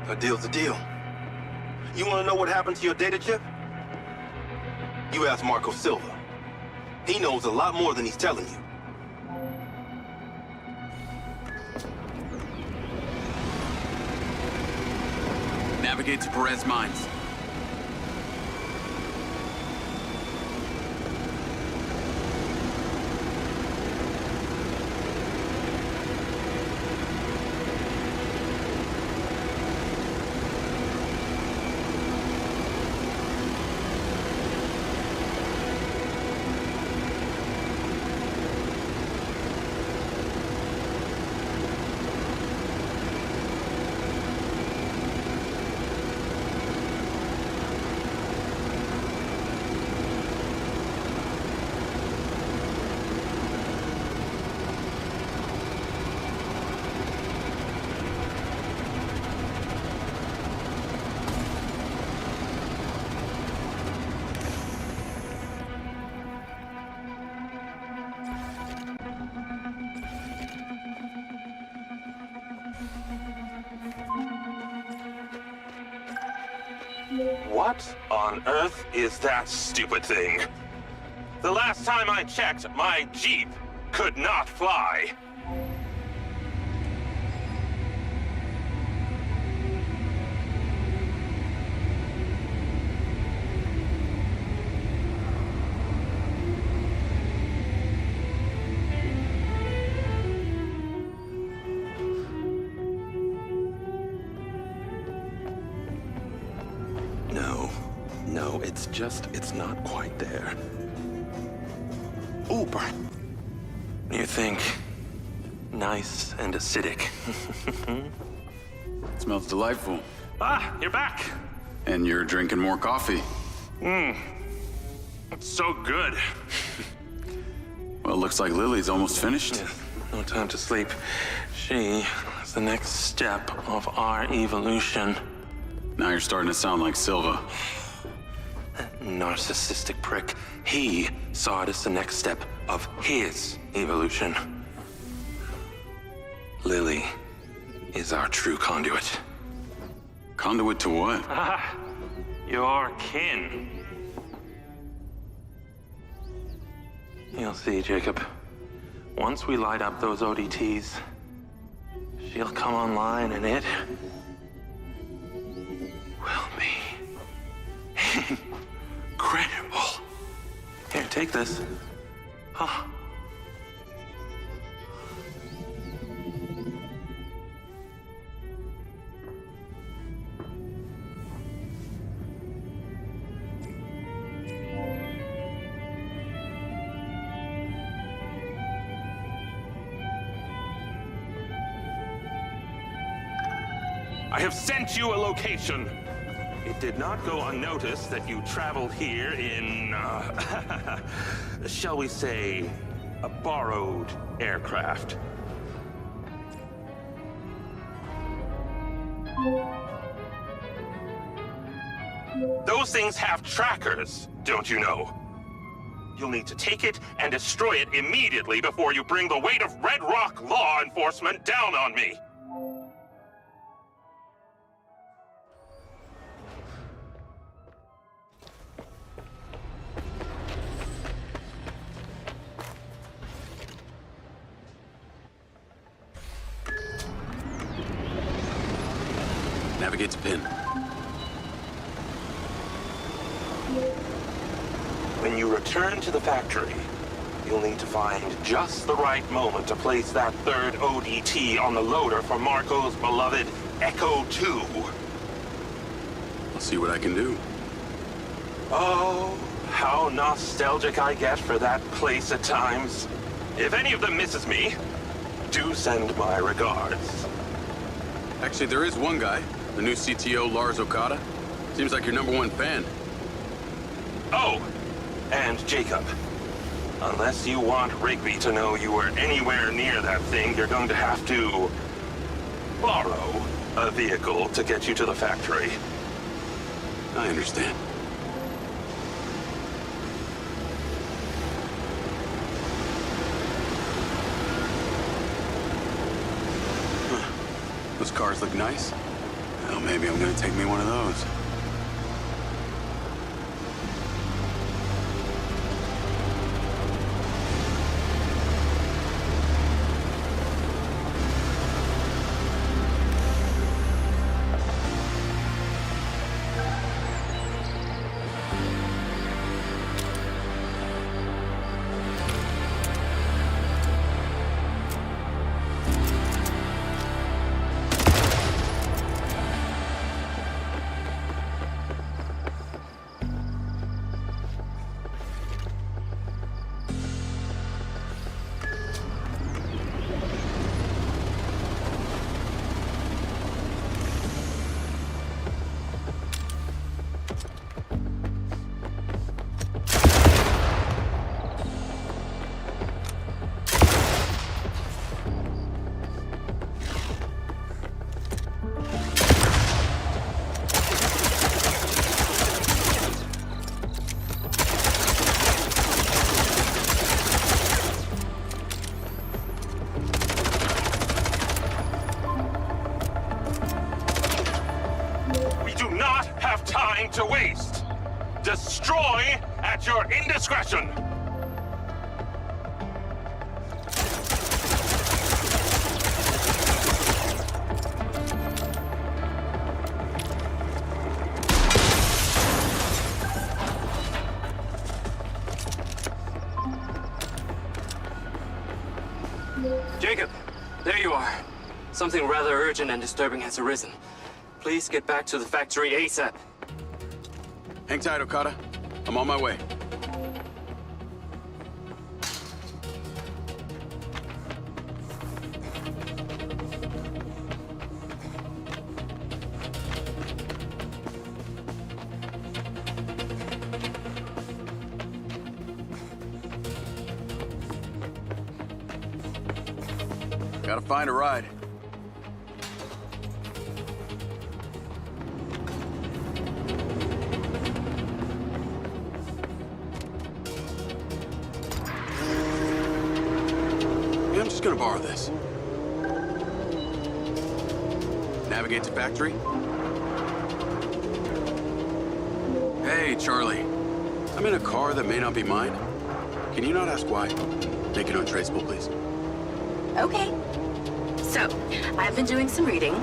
A deal's a deal. You want to know what happened to your data chip? You ask Marco Silva. He knows a lot more than he's telling you. Navigate to Perez Mines. What on earth is that stupid thing? The last time I checked, my Jeep could not fly. No, it's not quite there. Ooh, burn. You think nice and acidic. It smells delightful. Ah, you're back. And you're drinking more coffee. It's so good. Well, it looks like Lily's almost finished. Yeah. No time to sleep. She is the next step of our evolution. Now you're starting to sound like Silva. That narcissistic prick. He saw it as the next step of his evolution. Lily is our true conduit. Conduit to what? Ah, your kin. You'll see, Jacob. Once we light up those ODTs, she'll come online and it will be incredible. Here, take this. Huh. I have sent you a location. It did not go unnoticed that you traveled here in, shall we say, a borrowed aircraft. Those things have trackers, don't you know? You'll need to take it and destroy it immediately before you bring the weight of Red Rock law enforcement down on me. Navigate to pin. When you return to the factory, you'll need to find just the right moment to place that third ODT on the loader for Marco's beloved Echo 2. I'll see what I can do. Oh, how nostalgic I get for that place at times. If any of them misses me, do send my regards. Actually, there is one guy, the new CTO, Lars Okada. Seems like your #1 fan. Oh, and Jacob. Unless you want Rigby to know you were anywhere near that thing, you're going to have to borrow a vehicle to get you to the factory. I understand. Those cars look nice. Well, maybe I'm gonna take me one of those. To waste. Destroy at your indiscretion. Jacob, there you are. Something rather urgent and disturbing has arisen. Please get back to the factory ASAP. Hang tight, Okada. I'm on my way. Gotta find a ride. Yeah, I'm just gonna borrow this. Navigate to factory. Hey, Charlie. I'm in a car that may not be mine. Can you not ask why? Make it untraceable, please. Okay. So, I've been doing some reading,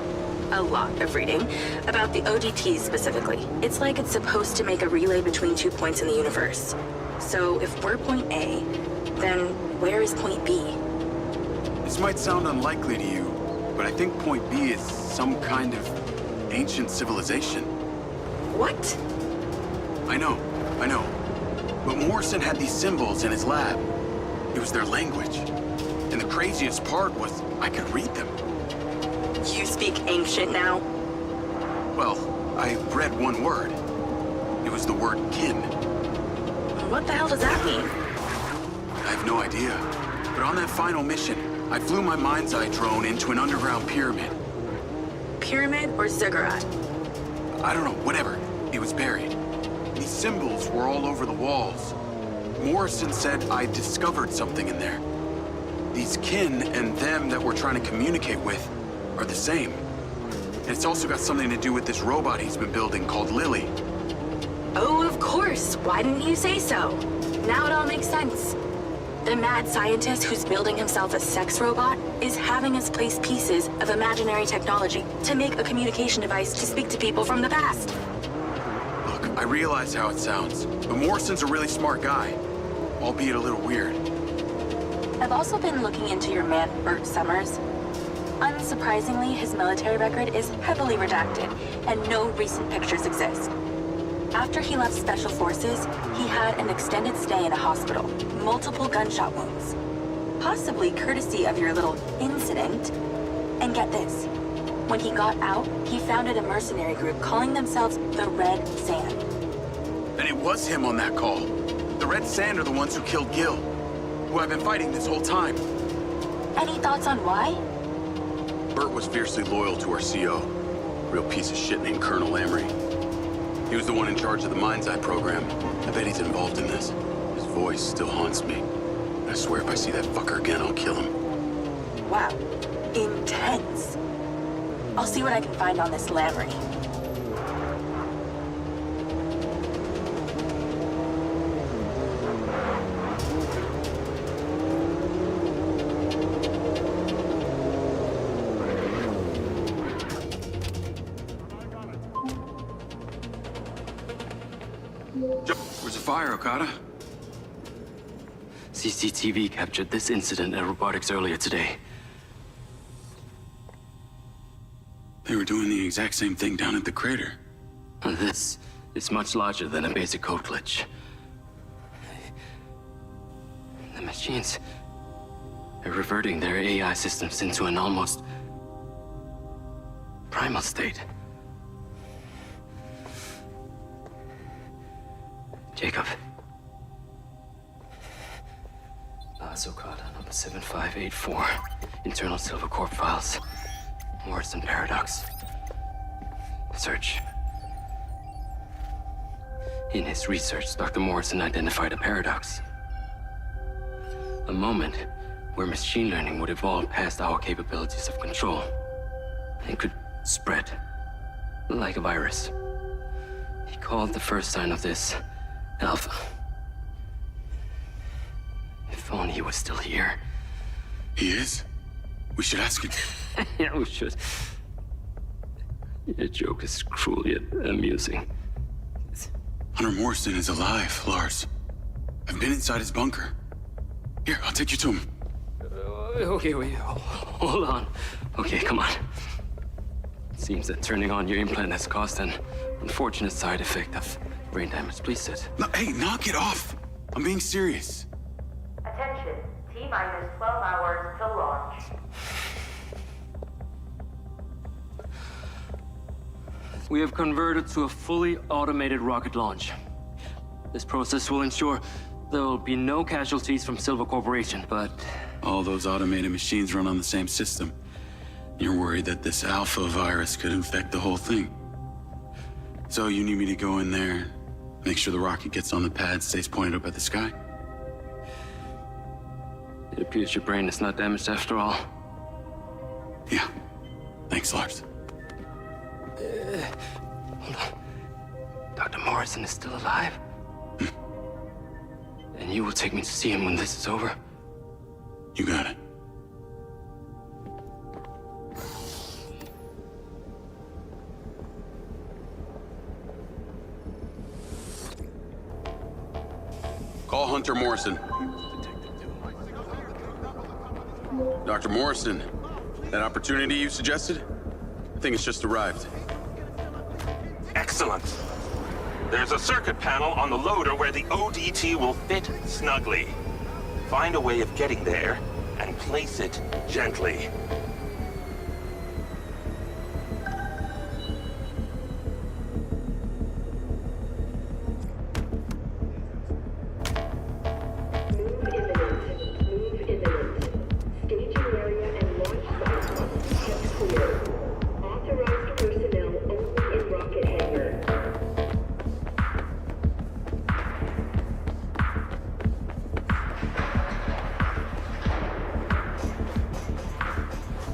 a lot of reading, about the ODTs specifically. It's like it's supposed to make a relay between 2 points in the universe. So, if we're point A, then where is point B? This might sound unlikely to you, but I think point B is some kind of ancient civilization. What? I know. But Morrison had these symbols in his lab. It was their language. And the craziest part was I could read them. You speak ancient now? Well, I read one word. It was the word kin. What the hell does that mean? I have no idea. But on that final mission, I flew my MindsEye drone into an underground pyramid. Pyramid or ziggurat? I don't know, whatever. It was buried. These symbols were all over the walls. Morrison said I discovered something in there. These kin and them that we're trying to communicate with are the same. And it's also got something to do with this robot he's been building called Lily. Oh, of course. Why didn't you say so? Now it all makes sense. The mad scientist who's building himself a sex robot is having us place pieces of imaginary technology to make a communication device to speak to people from the past. Look, I realize how it sounds, but Morrison's a really smart guy, albeit a little weird. I've also been looking into your man, Bert Summers. Unsurprisingly, his military record is heavily redacted, and no recent pictures exist. After he left Special Forces, he had an extended stay in a hospital, multiple gunshot wounds. Possibly courtesy of your little incident. And get this, when he got out, he founded a mercenary group calling themselves the Red Sand. And it was him on that call. The Red Sand are the ones who killed Gil, who I've been fighting this whole time. Any thoughts on why? Bert was fiercely loyal to our CO. Real piece of shit named Colonel Amory. He was the one in charge of the MindsEye program. I bet he's involved in this. His voice still haunts me. I swear if I see that fucker again, I'll kill him. Wow. Intense. I'll see what I can find on this Lamry. Where's the fire, Okada? CCTV captured this incident at robotics earlier today. They were doing the exact same thing down at the crater. And this is much larger than a basic code glitch. The machines are reverting their AI systems into an almost primal state. Jacob. Okada, number 7584. Internal Silver Corp files. Morrison Paradox. Search. In his research, Dr. Morrison identified a paradox. A moment where machine learning would evolve past our capabilities of control and could spread like a virus. He called the first sign of this Alpha. If only he was still here. He is? We should ask him. Yeah, we should. Your joke is cruel yet amusing. Hunter Morrison is alive, Lars. I've been inside his bunker. Here, I'll take you to him. Okay, wait. Hold on. Okay, come on. It seems that turning on your implant has caused an unfortunate side effect of brain damage. Please sit. No, hey, knock it off. I'm being serious. Attention, T-minus 12 hours till launch. We have converted to a fully automated rocket launch. This process will ensure There will be no casualties from Silver Corporation, but... All those automated machines run on the same system. You're worried that this alpha virus could infect the whole thing. So you need me to go in there, make sure the rocket gets on the pad, stays pointed up at the sky? It appears your brain is not damaged after all. Yeah. Thanks, Lars. Hold on. Dr. Morrison is still alive? And you will take me to see him when this is over? You got it. Call Hunter Morrison. Dr. Morrison, that opportunity you suggested? I think it's just arrived. Excellent. There's a circuit panel on the loader where the ODT will fit snugly. Find a way of getting there and place it gently.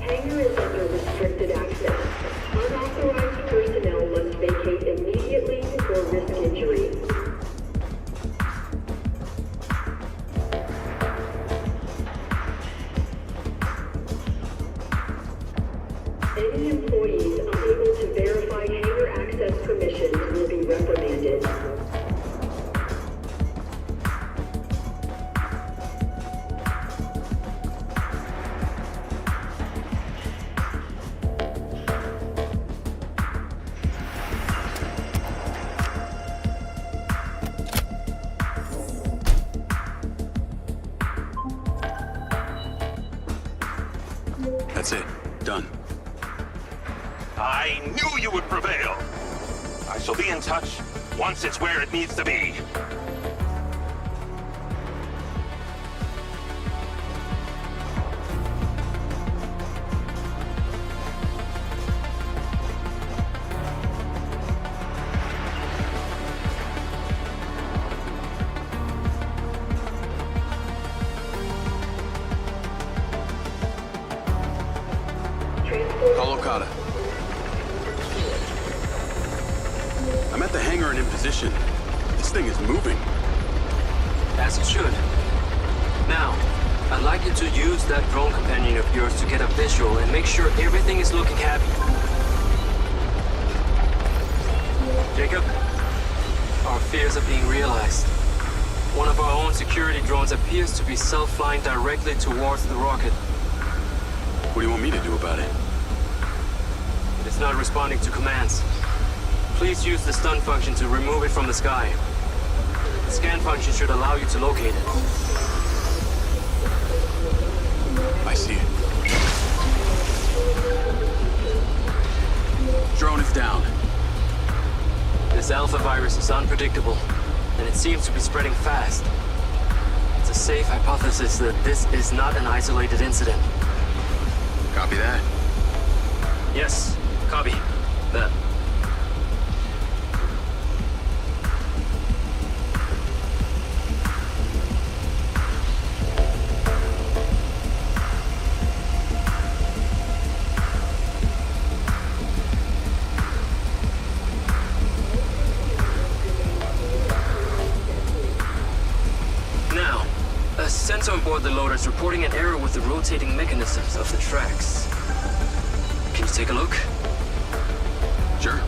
Hangar is under restricted access. Unauthorized personnel must vacate immediately or risk injury. Any employees unable to verify hangar access permissions will be reprimanded. That's it. Done. I knew you would prevail. I shall be in touch once it's where it needs to be. Call Okada. I'm at the hangar and in position. This thing is moving. As it should. Now, I'd like you to use that drone companion of yours to get a visual and make sure everything is looking happy. Jacob, our fears are being realized. One of our own security drones appears to be self-flying directly towards the rocket. What do you want me to do about it? It is not responding to commands. Please use the stun function to remove it from the sky. The scan function should allow you to locate it. I see it. Drone is down. This alpha virus is unpredictable, and it seems to be spreading fast. It's a safe hypothesis that this is not an isolated incident. Copy that. Yes, copy. That. Now, a sensor on board the loader is reporting an error with the rotating mechanisms of the tracks. Can you take a look? Sure.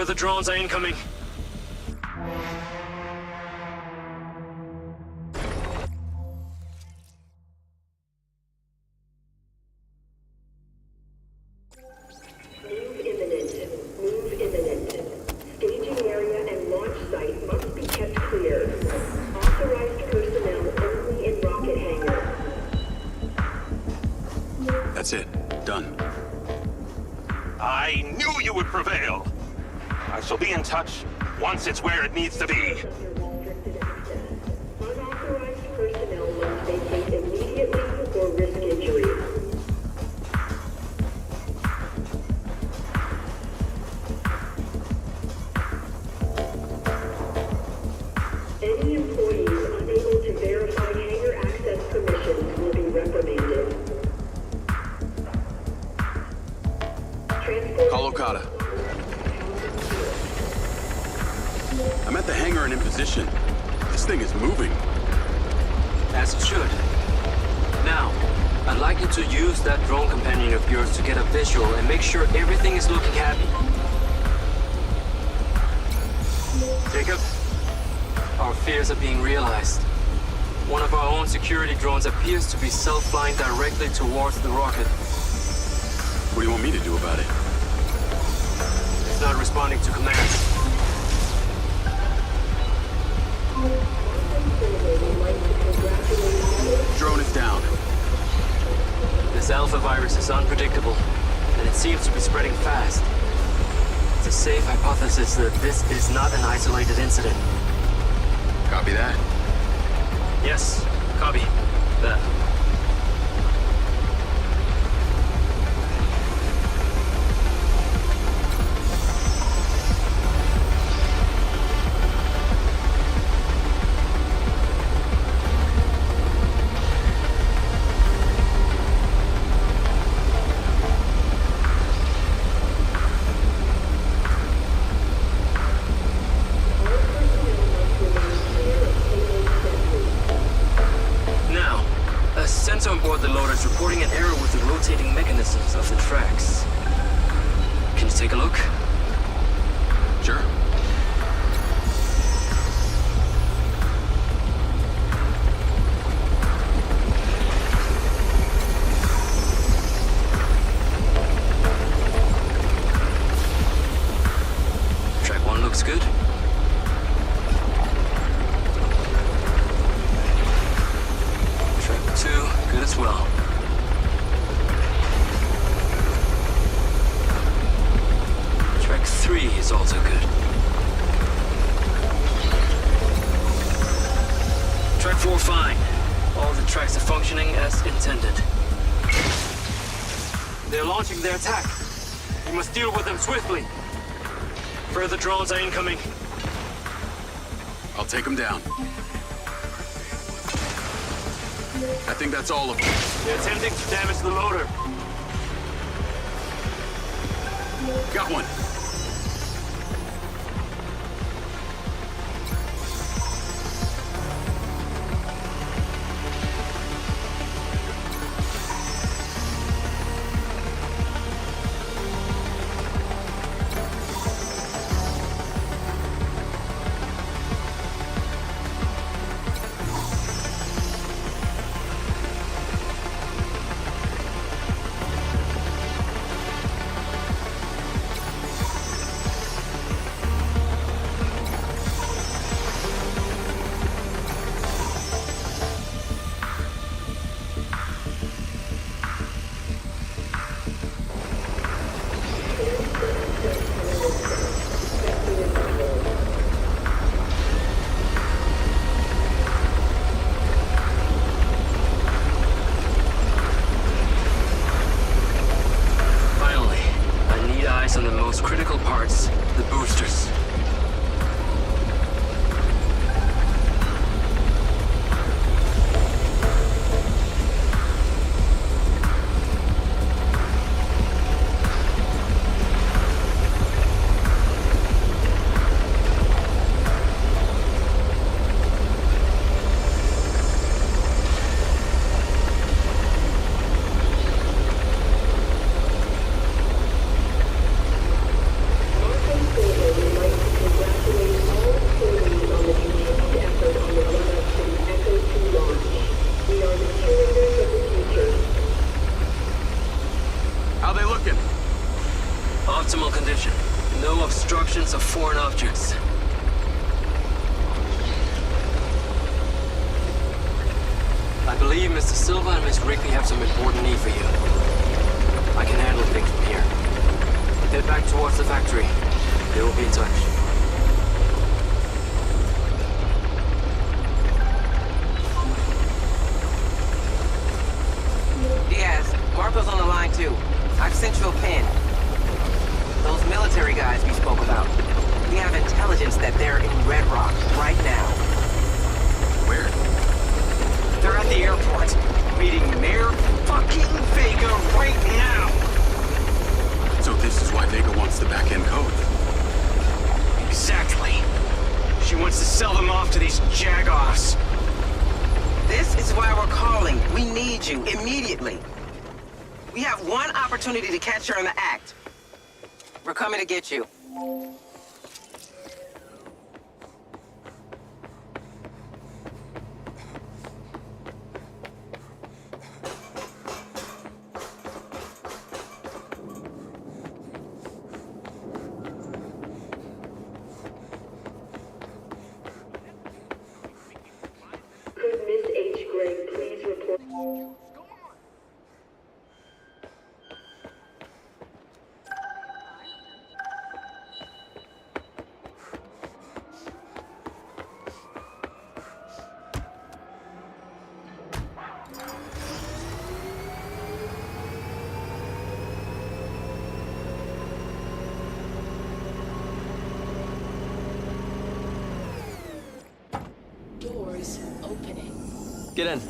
Further drones are incoming. Move imminent. Staging area and launch site must be kept clear. Authorized personnel only in rocket hangar. That's it. Done. I knew you would prevail. I shall be in touch once it's where it needs to be. Unauthorized personnel must vacate immediately or risk injury. Any employees unable to verify hangar access permissions will be reprimanded. Call Okada. I'm at the hangar and in position. This thing is moving. As it should. Now, I'd like you to use that drone companion of yours to get a visual and make sure everything is looking happy. Jacob, our fears are being realized. One of our own security drones appears to be self-flying directly towards the rocket. What do you want me to do about it? It's not responding to commands. Drone is down. This alpha virus is unpredictable, and it seems to be spreading fast. It's a safe hypothesis that this is not an isolated incident. Copy that. Yes, copy. That. On board the loader is reporting an error with the rotating mechanisms of the tracks. Can you take a look? Sure. Track 1 looks good. Track 2, good as well. Track 3 is also good. Track 4 fine. All the tracks are functioning as intended. They're launching their attack. We must deal with them swiftly. Further drones are incoming. I'll take them down. I think that's all of them. They're attempting to damage the loader. Got one. believe Mr. Silva and Miss Rigby have some important need for you. I can handle things from here. Head back towards the factory. They will be in touch. Diaz, Marco's on the line too. I've sent you a pin. Those military guys we spoke about. We have intelligence that they're in Red Rock right now. Where? They're at the airport, meeting Mayor fucking Vega right now. So this is why Vega wants the back-end code. Exactly. She wants to sell them off to these jagoffs. This is why we're calling. We need you immediately. We have one opportunity to catch her in the act. We're coming to get you. Could Miss H. Gregg please report? Doors opening. Get in.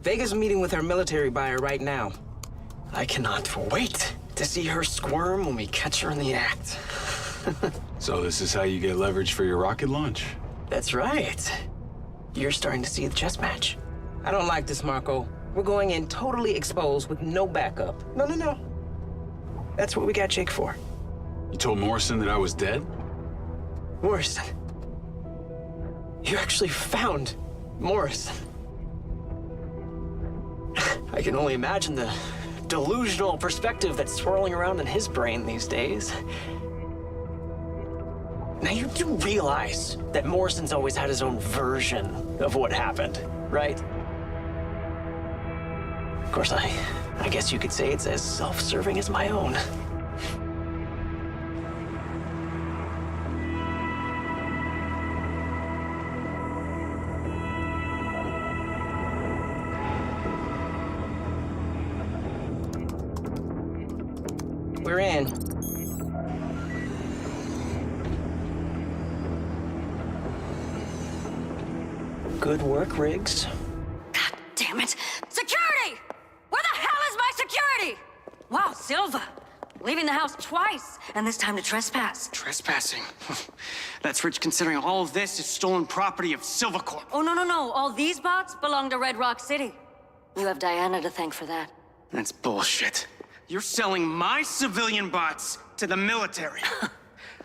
Vega's meeting with her military buyer right now. I cannot wait to see her squirm when we catch her in the act. So this is how you get leverage for your rocket launch? That's right. You're starting to see the chess match. I don't like this, Marco. We're going in totally exposed with no backup. No. That's what we got Jake for. You told Morrison that I was dead? Morrison. You actually found Morrison. I can only imagine the delusional perspective that's swirling around in his brain these days. Now you do realize that Morrison's always had his own version of what happened, right? Of course, I guess you could say it's as self-serving as my own. We're in. Good work, Riggs. God damn it! Security! Where the hell is my security? Wow, Silva. Leaving the house twice, and this time to trespass. Trespassing? That's rich considering all of this is stolen property of Silvercorp. Oh, no. All these bots belong to Red Rock City. You have Diana to thank for that. That's bullshit. You're selling my civilian bots to the military.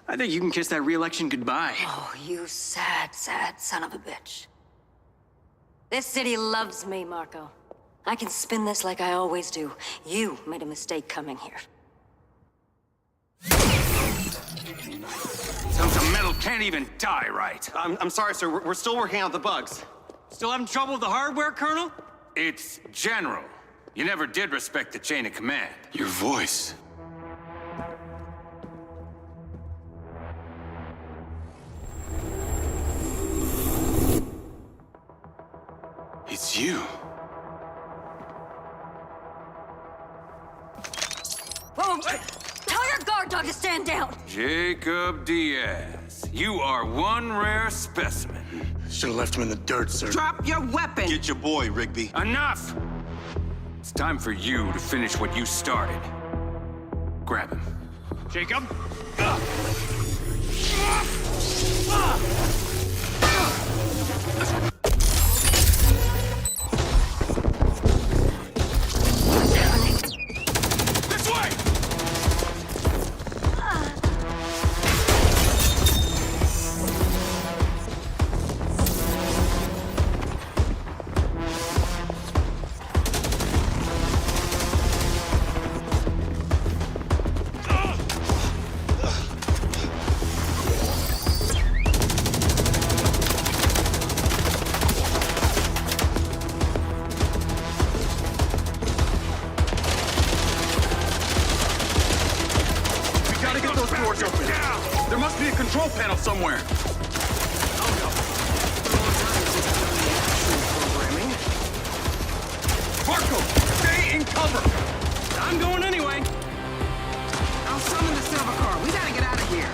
I think you can kiss that re-election goodbye. Oh, you sad son of a bitch. This city loves me, Marco. I can spin this like I always do. You made a mistake coming here. Tons of metal can't even die right. I'm sorry, sir. We're still working out the bugs. Still having trouble with the hardware, Colonel? It's general. You never did respect the chain of command. Your voice. It's you. Whoa, tell your guard dog to stand down! Jacob Diaz, you are one rare specimen. Should have left him in the dirt, sir. Drop your weapon! Get your boy, Rigby. Enough! It's time for you to finish what you started. Grab him. Jacob? This way! doors open. There must be a control panel somewhere. Marco, stay in cover. I'm going anyway. I'll summon the silver car. We gotta get out of here.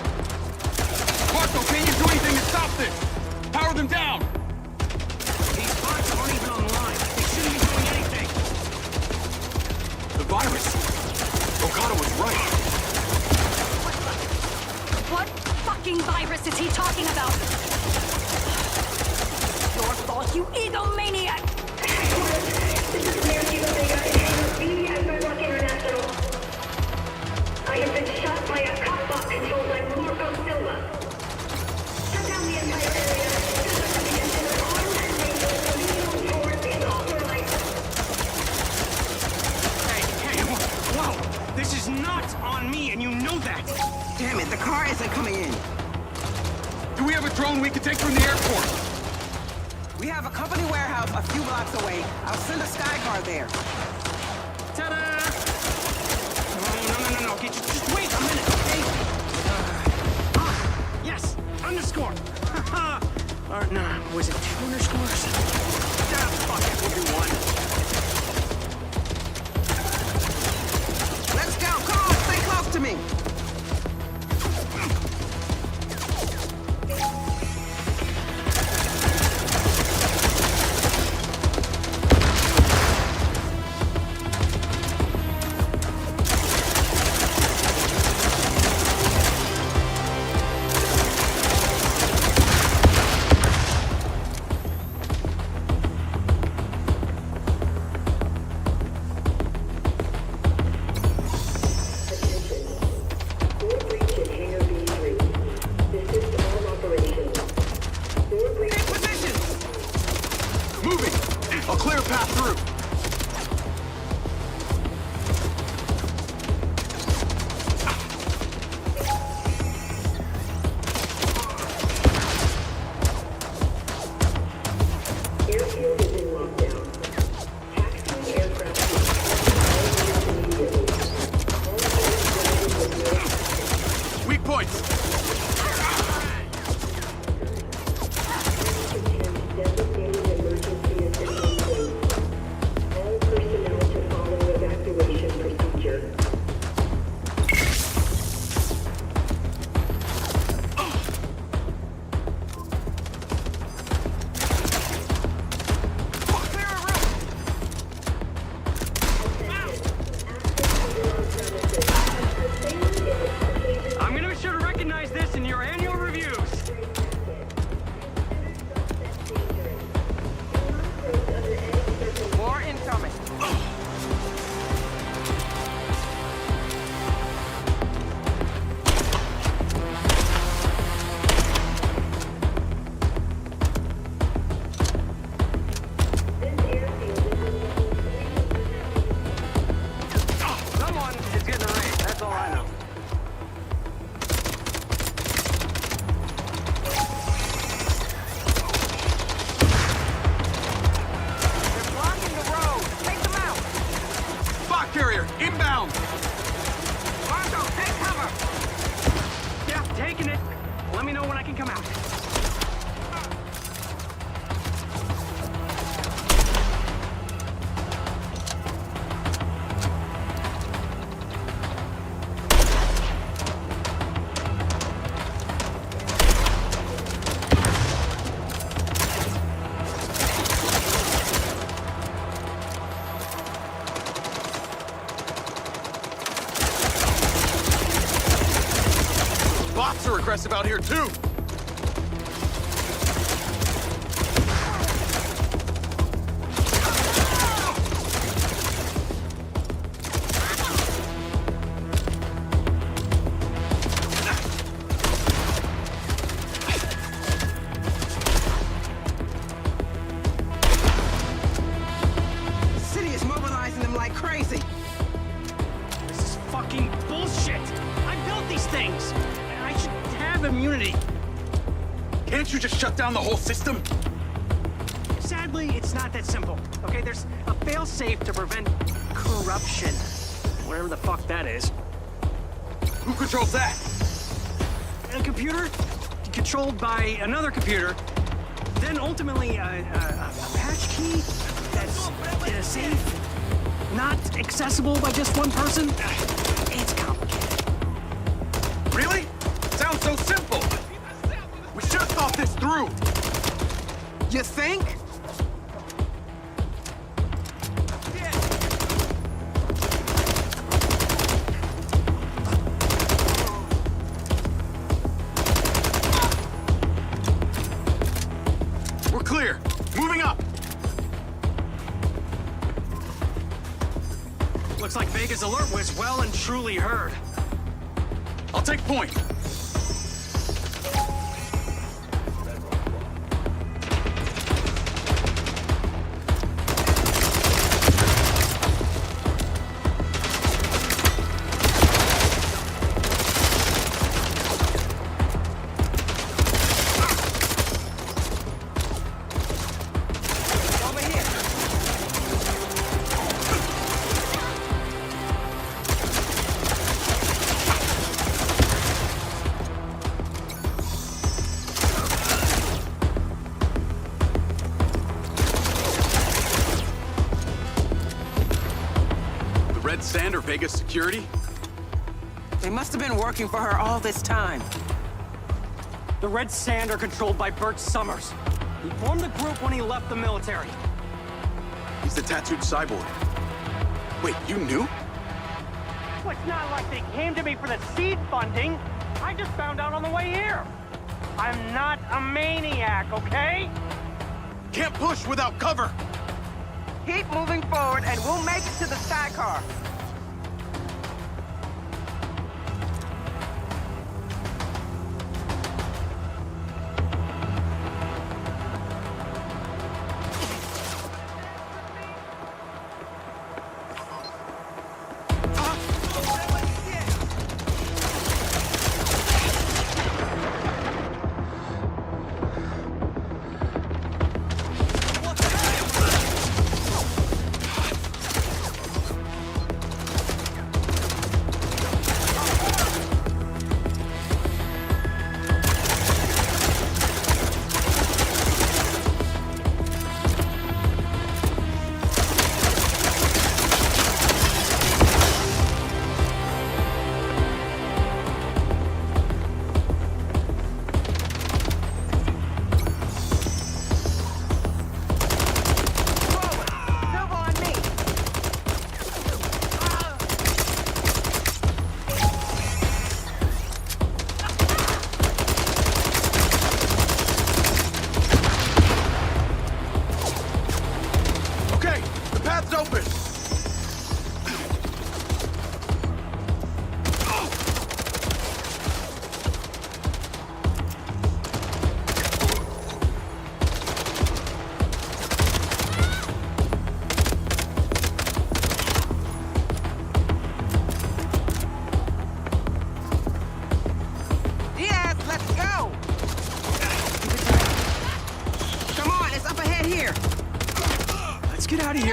Marco, can't you do anything to stop this? Power them down. These bots aren't even online. They shouldn't be doing anything. The virus. Okada was right. What fucking virus is he talking about? Your fault, you egomaniac! This is Nancy Omega, BBS by Rock International. I have been shot by a cop bot controlled by Marco Silva. Shut down the entire area. This is to be considered armed and dangerous. Illegal towards unauthorized. Hey, whoa! This is not on me, and you know that. Damn it, the car isn't coming in. Do we have a drone we can take from the airport? We have a company warehouse a few blocks away. I'll send a sky car there. Ta-da! No. Just wait a minute, okay? Yes, underscore. Or no, was it 2 underscores? Fuck it, we'll do 1. Let's go. Come on, stay close to me. A clear path through. Airfield is in lockdown. Taxiing aircraft immediately. Weak points. Designated emergency assistance zone. All personnel to follow evacuation procedure. I'm gonna be sure to recognize this in your annual reviews. More incoming. Someone is getting a raise, that's all I know. They're blocking the road. Take them out. Spot carrier, inbound. Marco, take cover. Yeah, taking it. Let me know when I can come out. Bots are aggressive out here too. The city is mobilizing them like crazy. This is fucking bullshit. I built these things. I should have immunity. Can't you just shut down the whole system? Sadly, it's not that simple. Okay, there's a fail-safe to prevent corruption. Whatever the fuck that is. Who controls that? a computer controlled by another computer, then ultimately a patch key that's in a safe, not accessible by just one person. It's complicated. Really? Sounds so simple. We should have thought this through. You think? We're clear. Moving up. Looks like Vega's alert was well and truly heard. I'll take point. Red Sand or Vegas security? They must have been working for her all this time. The Red Sand are controlled by Bert Summers. He formed the group when he left the military. He's the tattooed cyborg. Wait, you knew? Well, it's not like they came to me for the seed funding. I just found out on the way here. I'm not a maniac, okay? Can't push without cover. Keep moving forward and we'll make it to the sidecar.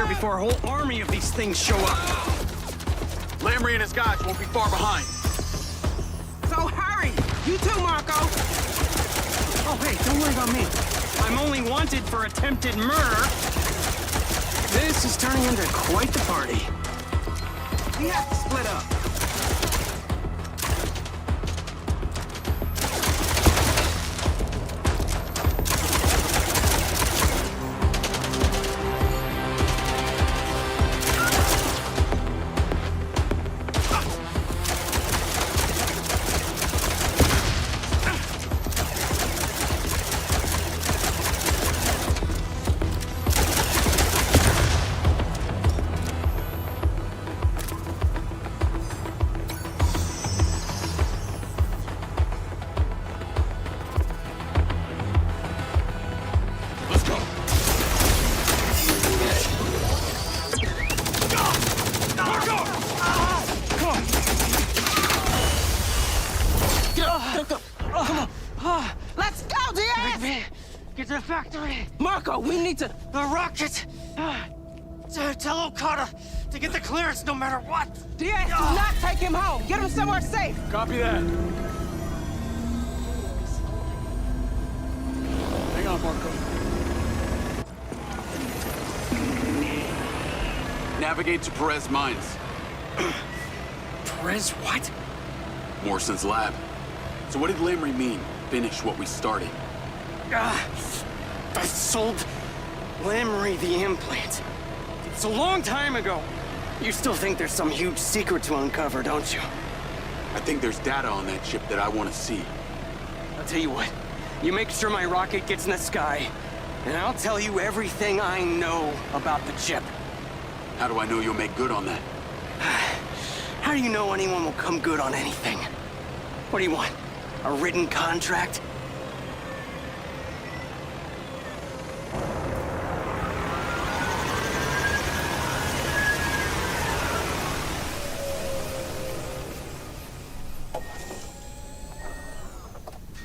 Before a whole army of these things show up. Lamry and his guys won't be far behind. So hurry! You too, Marco! Oh, hey, don't worry about me. I'm only wanted for attempted murder. This is turning into quite the party. We have to split up. Let's go, Diaz! Get to the factory! Marco, we need to... The rocket! Tell Okada to get the clearance no matter what! Diaz, do not take him home! Get him somewhere safe! Copy that. job, Marco. Navigate to Perez Mines. Perez, what? Morrison's lab. So what did Lamry mean? Finish what we started. I sold Lamry the implant. It's a long time ago. You still think there's some huge secret to uncover, don't you? I think there's data on that chip that I want to see. I'll tell you what. You make sure my rocket gets in the sky, and I'll tell you everything I know about the chip. How do I know you'll make good on that? How do you know anyone will come good on anything? What do you want? A written contract?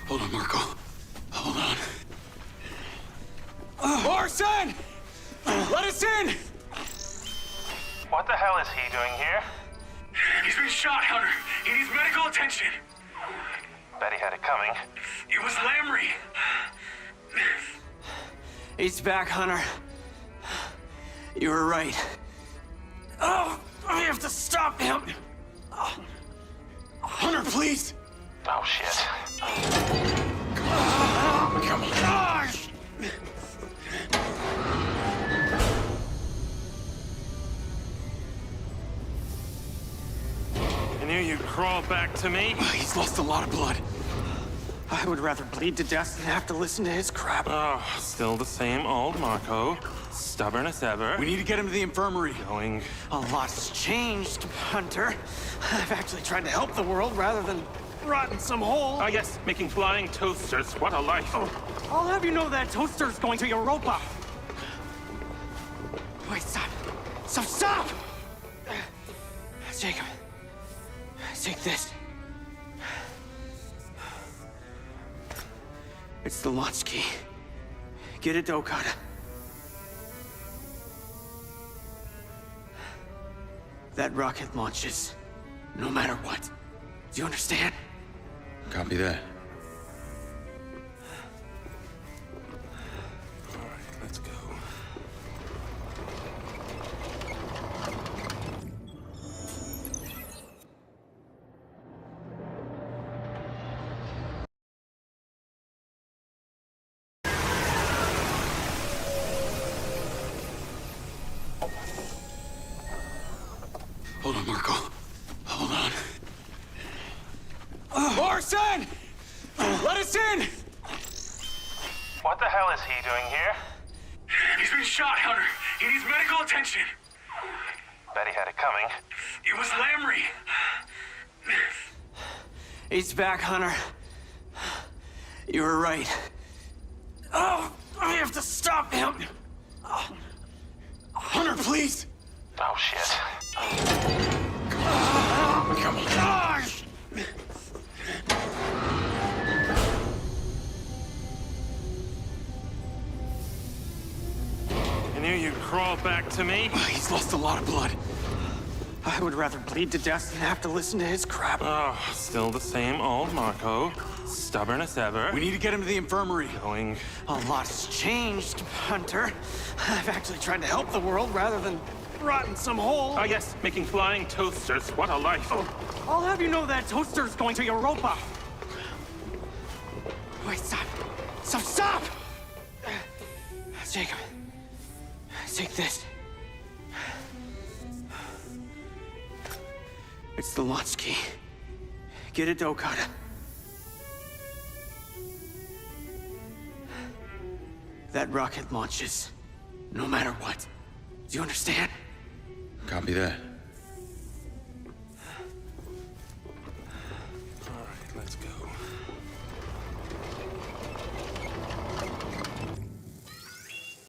Hold on, Marco. Hold on. Morrison! Let us in! What the hell is he doing here? He's been shot, Hunter. He needs medical attention. Bet he had it coming. It was Lamry. He's back, Hunter. You were right. Oh, I have to stop him. Hunter, please! Oh, shit. Come on. Gosh! I knew you'd crawl back to me. He's lost a lot of blood. I would rather bleed to death than have to listen to his crap. Oh, still the same old Marco. Stubborn as ever. We need to get him to the infirmary. Going. A lot's changed, Hunter. I've actually tried to help the world rather than rot in some hole. Ah, yes, making flying toasters. What a life. Oh, I'll have you know that toaster's going to Europa. Wait, stop. Stop! Jacob, take this. It's the launch key. Get it to Okada. That rocket launches, no matter what. Do you understand? Copy that. All right, let's go. Hold on, Marco. Hold on. Morrison! Let us in! What the hell is he doing here? He's been shot, Hunter. He needs medical attention. Bet he had it coming. It was Lamry. He's back, Hunter. You were right. Oh, I have to stop him. Hunter, please! Oh, shit. Come on. Gosh! I knew you'd crawl back to me. He's lost a lot of blood. I would rather bleed to death than have to listen to his crap. Oh, still the same old Marco. Stubborn as ever. We need to get him to the infirmary. Going. A lot's changed, Hunter. I've actually tried to help the world rather than rot in some hole. Ah, yes, making flying toasters. What a life. Oh, I'll have you know that toaster's going to Europa. Wait, stop! Jacob, take this. It's the launch key. Get it to Okada. That rocket launches, no matter what. Do you understand? Copy that.